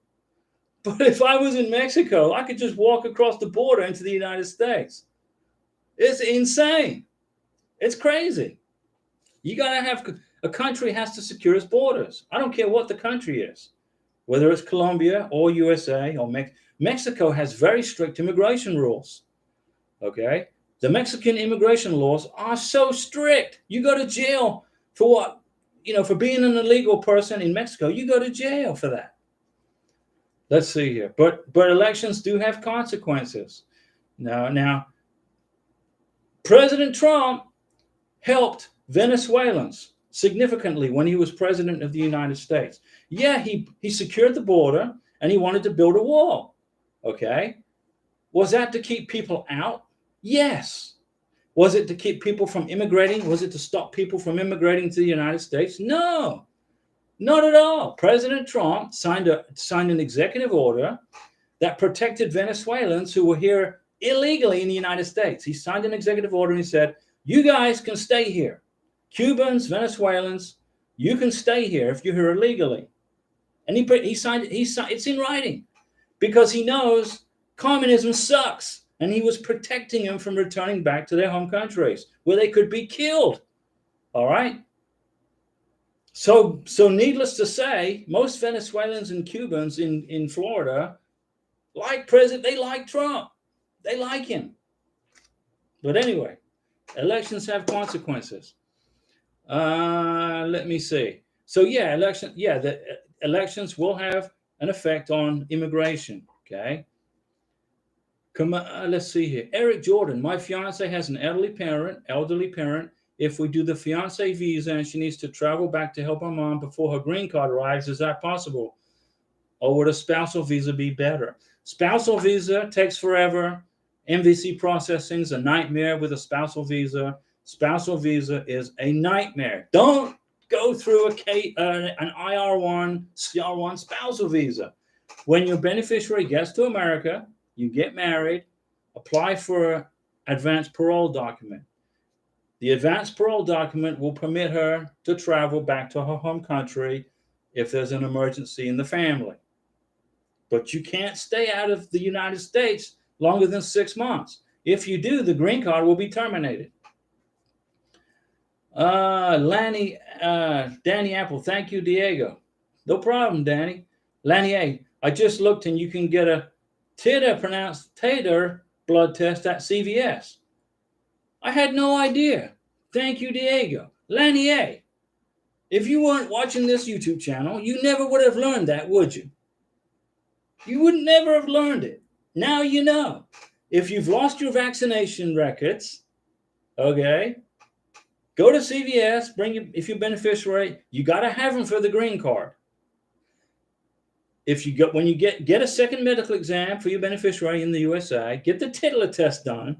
But if I was in Mexico, I could just walk across the border into the United States. It's insane. It's crazy. You got to have a country has to secure its borders. I don't care what the country is, whether it's Colombia or USA or Mexico has very strict immigration rules. Okay. The Mexican immigration laws are so strict. You go to jail for what? For being an illegal person in Mexico, you go to jail for that. Let's see here. But elections do have consequences. Now, President Trump helped Venezuelans significantly when he was president of the United States. Yeah, he secured the border and he wanted to build a wall. Okay. Was that to keep people out? Yes. Was it to keep people from immigrating? Was it to stop people from immigrating to the United States? No, not at all. President Trump signed an executive order that protected Venezuelans who were here illegally in the United States. He signed an executive order and he said, you guys can stay here. Cubans, Venezuelans, you can stay here if you're here illegally. And he signed it. It's in writing because he knows communism sucks. And he was protecting them from returning back to their home countries where they could be killed. All right. So needless to say, most Venezuelans and Cubans in Florida they like Trump. They like him. But anyway, elections have consequences. Let me see. So the elections will have an effect on immigration. Okay. Let's see here. Eric Jordan, my fiance has an elderly parent. If we do the fiance visa and she needs to travel back to help her mom before her green card arrives, is that possible? Or would a spousal visa be better? Spousal visa takes forever. MVC processing is a nightmare with a spousal visa. Spousal visa is a nightmare. Don't go through an IR1, CR1 spousal visa. When your beneficiary gets to America, you get married, apply for an advance parole document. The advance parole document will permit her to travel back to her home country if there's an emergency in the family. But you can't stay out of the United States longer than 6 months. If you do, the green card will be terminated. Danny Apple, thank you, Diego. No problem, Danny. Lanny A, I just looked and you can get a Tater blood test at CVS. I had no idea. Thank you, Diego. Lanny A, if you weren't watching this YouTube channel, you never would have learned that, would you? You would never have learned it. Now you know. If you've lost your vaccination records, okay, go to CVS, if you're beneficiary, you got to have them for the green card. When you get a second medical exam for your beneficiary in the USA, get the titula test done,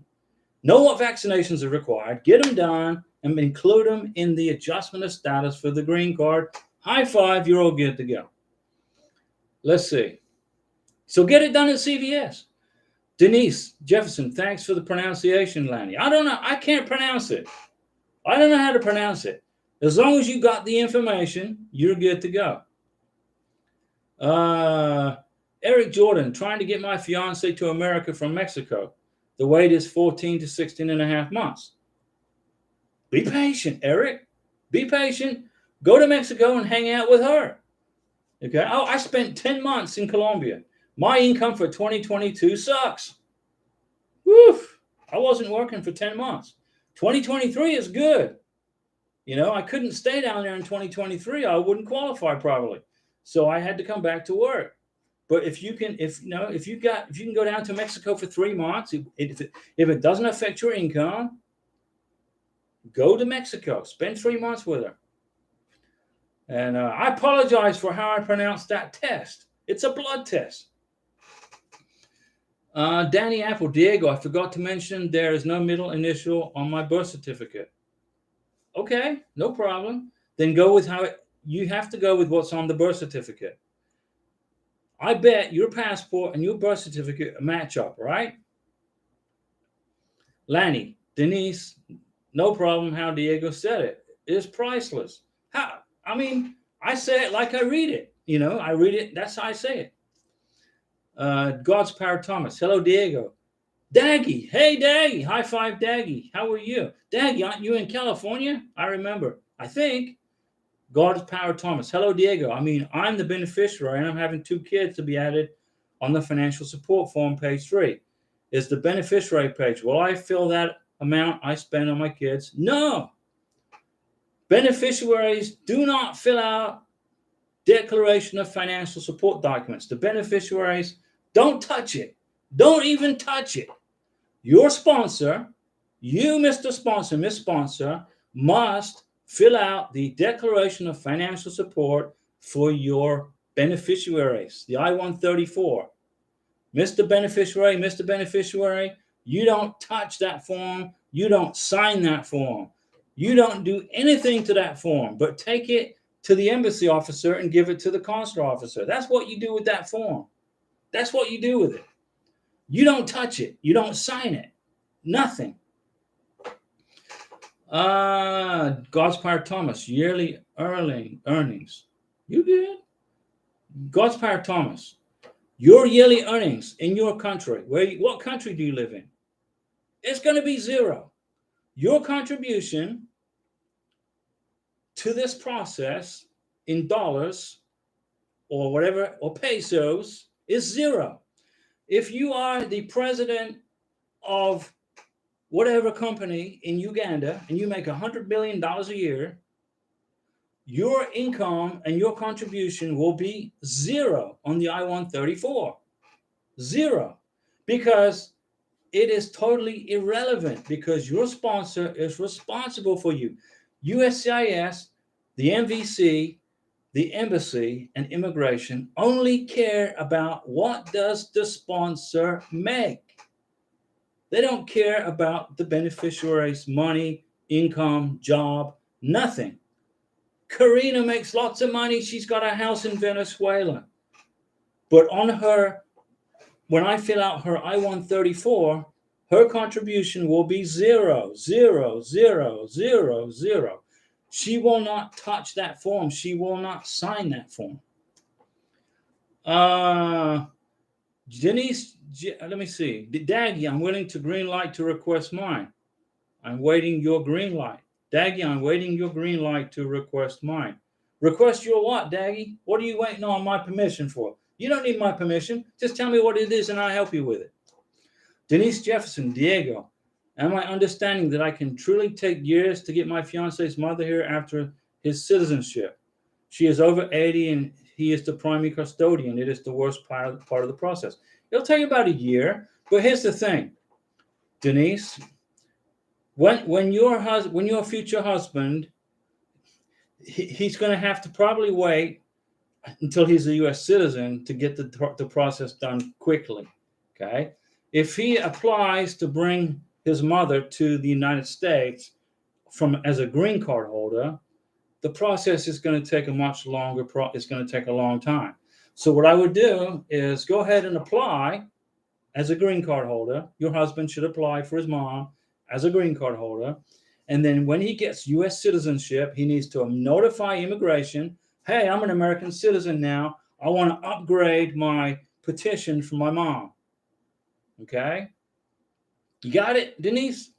know what vaccinations are required, get them done, and include them in the adjustment of status for the green card. High five, you're all good to go. Let's see. So get it done at CVS. Denise Jefferson, thanks for the pronunciation, Lanny. I don't know. I can't pronounce it. I don't know how to pronounce it. As long as you got the information, you're good to go. Eric Jordan, trying to get my fiance to America from Mexico. The wait is 14 to 16 and a half months. Be patient, Eric. Be patient. Go to Mexico and hang out with her. Okay. Oh, I spent 10 months in Colombia. My income for 2022 sucks. Woof. I wasn't working for 10 months. 2023 is good. I couldn't stay down there in 2023. I wouldn't qualify properly. So I had to come back to work. But if you can go down to Mexico for 3 months, if it doesn't affect your income, go to Mexico. Spend 3 months with her. And I apologize for how I pronounced that test. It's a blood test. Danny Apple, Diego, I forgot to mention there is no middle initial on my birth certificate. Okay, no problem. Then go with you have to go with what's on the birth certificate. I bet your passport and your birth certificate match up, right? Lanny, Denise, no problem how Diego said it. It's priceless. I say it like I read it. I read it. That's how I say it. God's Power Thomas. Hello, Diego. Daggy, hey Daggy, high five Daggy. How are you? Daggy, aren't you in California? I remember. I think. God's Power Thomas. Hello, Diego. I mean, I'm the beneficiary and I'm having 2 kids to be added on the financial support form, page 3. Is the beneficiary page. Will I fill that amount I spend on my kids? No. Beneficiaries do not fill out declaration of financial support documents. The beneficiaries don't touch it. Don't even touch it. Your sponsor, you, Mr. Sponsor, Miss Sponsor, must fill out the declaration of financial support for your beneficiaries, the I-134. Mr. Beneficiary, you don't touch that form. You don't sign that form. You don't do anything to that form, but take it to the embassy officer and give it to the consular officer. That's what you do with that form. That's what you do with it. You don't touch it. You don't sign it. Nothing. God's Power Thomas, yearly earnings. You good? God's Power Thomas, your yearly earnings in your country. What country do you live in? It's going to be 0. Your contribution to this process in dollars or whatever, or pesos, is 0. If you are the president of whatever company in Uganda and you make $100 million a year, your income and your contribution will be 0 on the I-134. 0. Because it is totally irrelevant, because your sponsor is responsible for you. USCIS, the MVC, the embassy, and immigration only care about what does the sponsor make. They don't care about the beneficiary's money, income, job, nothing. Karina makes lots of money. She's got a house in Venezuela. But on her, when I fill out her I-134, her contribution will be 0, 0, 0, 0, 0. She will not touch that form. She will not sign that form. Denise, let me see. Daggy, I'm willing to green light to request mine. I'm waiting your green light. Daggy, I'm waiting your green light to request mine. Request your what, Daggy? What are you waiting on my permission for? You don't need my permission. Just tell me what it is and I'll help you with it. Denise Jefferson, Diego, am I understanding that I can truly take years to get my fiance's mother here after his citizenship? She is over 80 and he is the primary custodian. It is the worst part of the process. It'll take about a year, but here's the thing, Denise. When your future husband, he's going to have to probably wait until he's a U.S. citizen to get the process done quickly. Okay, if he applies to bring his mother to the United States as a green card holder, the process is going to take a much longer. It's going to take a long time. So what I would do is go ahead and apply as a green card holder. Your husband should apply for his mom as a green card holder. And then when he gets U.S. citizenship, he needs to notify immigration, hey, I'm an American citizen now. I want to upgrade my petition for my mom. Okay? You got it, Denise?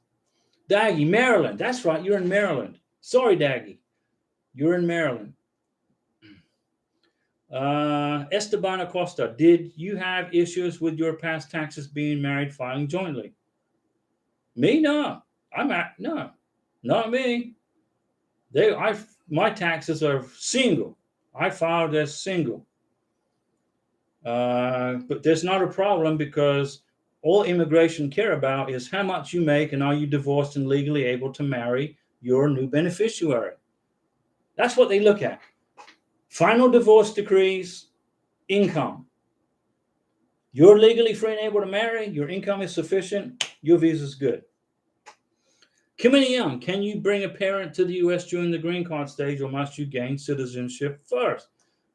Daggy, Maryland. That's right, you're in Maryland. Sorry, Daggy. You're in Maryland. Esteban Acosta, did you have issues with your past taxes being married, filing jointly? Me? No. No, not me. My taxes are single. I filed as single. But there's not a problem, because all immigration care about is how much you make and are you divorced and legally able to marry your new beneficiary. That's what they look at. Final divorce decrees, income. You're legally free and able to marry, your income is sufficient, your visa is good. Kimmy Young, can you bring a parent to the U.S. during the green card stage, or must you gain citizenship first?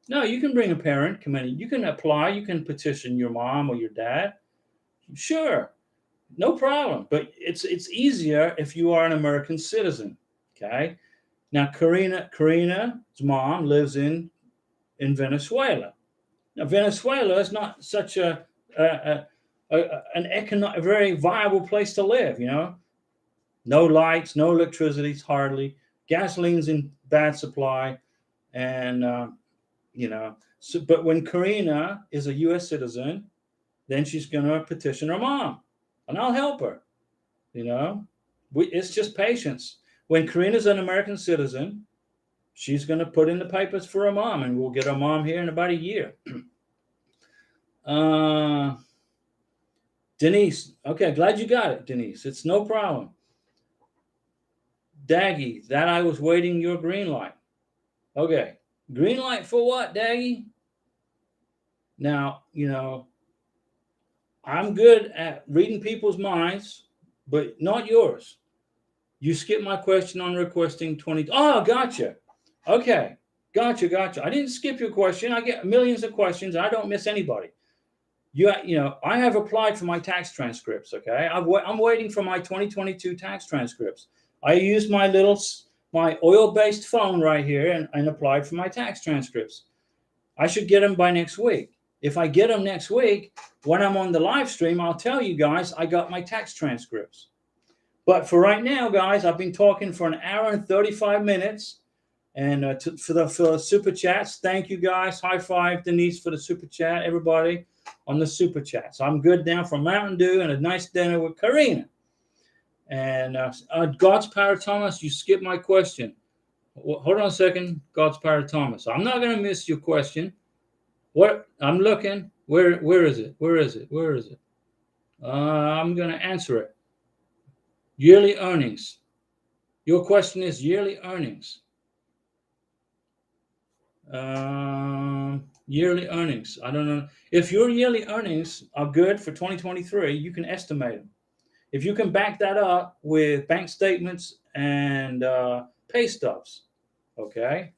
No, you can bring a parent, Kimmy. You can apply, you can petition your mom or your dad. Sure, no problem. But it's easier if you are an American citizen, okay? Now, Karina's mom lives in Venezuela. Now, Venezuela is not such a a very viable place to live. You know, no lights, no electricity, hardly. Gasoline's in bad supply, and you know. So, but when Karina is a U.S. citizen, then she's going to petition her mom, and I'll help her. You know, it's just patience. When Karina's an American citizen, she's going to put in the papers for her mom, and we'll get her mom here in about a year. Denise, okay, glad you got it, Denise. It's no problem. Daggy, that I was waiting your green light. Okay, green light for what, Daggy? Now, you know, I'm good at reading people's minds, but not yours. You skipped my question on requesting 20. Oh, gotcha. Okay, gotcha. I didn't skip your question. I get millions of questions. I don't miss anybody. You know, I have applied for my tax transcripts. Okay, I'm waiting for my 2022 tax transcripts. I used my oil-based phone right here and applied for my tax transcripts. I should get them by next week. If I get them next week, when I'm on the live stream, I'll tell you guys I got my tax transcripts. But for right now, guys, I've been talking for an hour and 35 minutes. And for the super chats, thank you guys. High five, Denise, for the super chat. Everybody on the super chat. So I'm good now for Mountain Dew and a nice dinner with Karina. And God's Power Thomas, you skipped my question. Hold on a second, God's Power Thomas. I'm not going to miss your question. What I'm looking, where is it? I'm going to answer it. Yearly earnings. Your question is yearly earnings. Yearly earnings. I don't know. If your yearly earnings are good for 2023, you can estimate them. If you can back that up with bank statements and pay stubs, okay?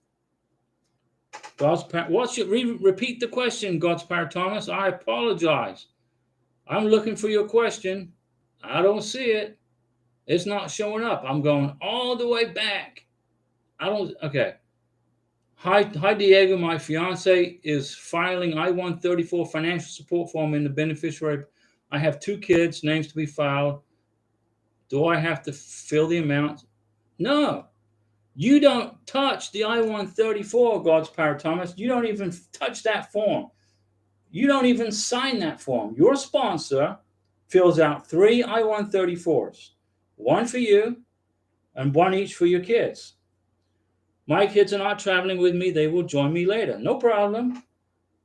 God's Power. Repeat the question, God's Power Thomas. I apologize. I'm looking for your question. I don't see it. It's not showing up. I'm going all the way back. Okay. Hi, Diego. My fiance is filing I-134 financial support form in the beneficiary. I have 2 kids, names to be filed. Do I have to fill the amount? No. You don't touch the I-134, God's Power Thomas. You don't even touch that form. You don't even sign that form. Your sponsor fills out 3 I-134s, 1 for you and 1 each for your kids. My kids are not traveling with me. They will join me later. No problem.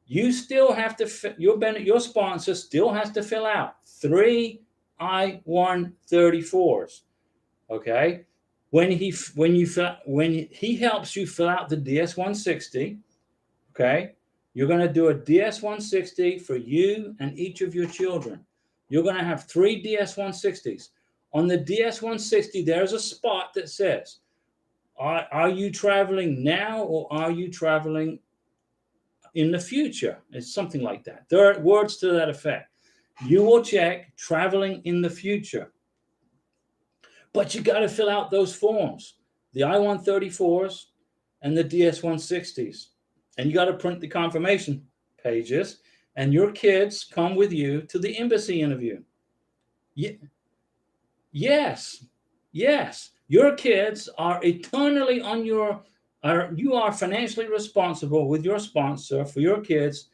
You still have to, your sponsor still has to fill out 3 I-134s. Okay. When he helps you fill out the DS-160, okay, you're going to do a DS-160 for you and each of your children. You're going to have 3 DS-160s. On the DS-160, there's a spot that says, are you traveling now or are you traveling in the future? It's something like that. There are words to that effect. You will check traveling in the future. But you got to fill out those forms, the I-134s and the DS-160s. And you got to print the confirmation pages. And your kids come with you to the embassy interview. Yes. Your kids are eternally on you are financially responsible with your sponsor for your kids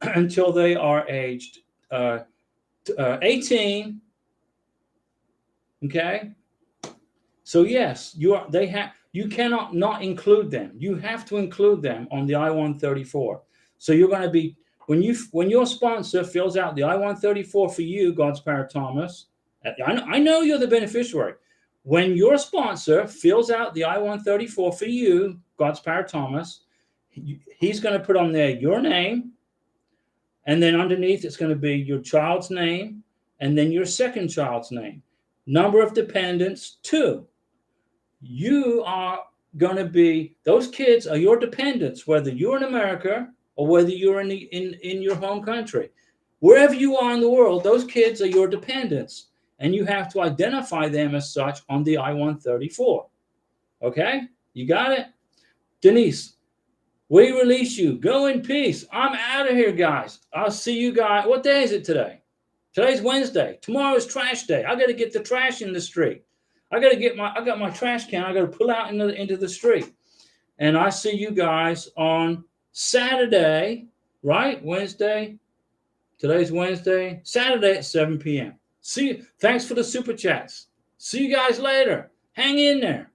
until they are aged 18. Okay. So yes, you cannot not include them. You have to include them on the I-134. So you're going to be, when your sponsor fills out the I-134 for you, God's Power Thomas, I know you're the beneficiary. When your sponsor fills out the I-134 for you, God's Power Thomas, he's going to put on there your name, and then underneath it's going to be your child's name, and then your second child's name. Number of dependents, 2. You are going to be, those kids are your dependents, whether you're in America or whether you're in your home country. Wherever you are in the world, those kids are your dependents. And you have to identify them as such on the I-134. Okay? You got it? Denise, we release you. Go in peace. I'm out of here, guys. I'll see you guys. What day is it today? Today's Wednesday. Tomorrow is trash day. I got to get the trash in the street. I got my trash can. I got to pull out into the street. And I see you guys on Saturday, right? Wednesday. Today's Wednesday. Saturday at 7 p.m. See you. Thanks for the super chats. See you guys later. Hang in there.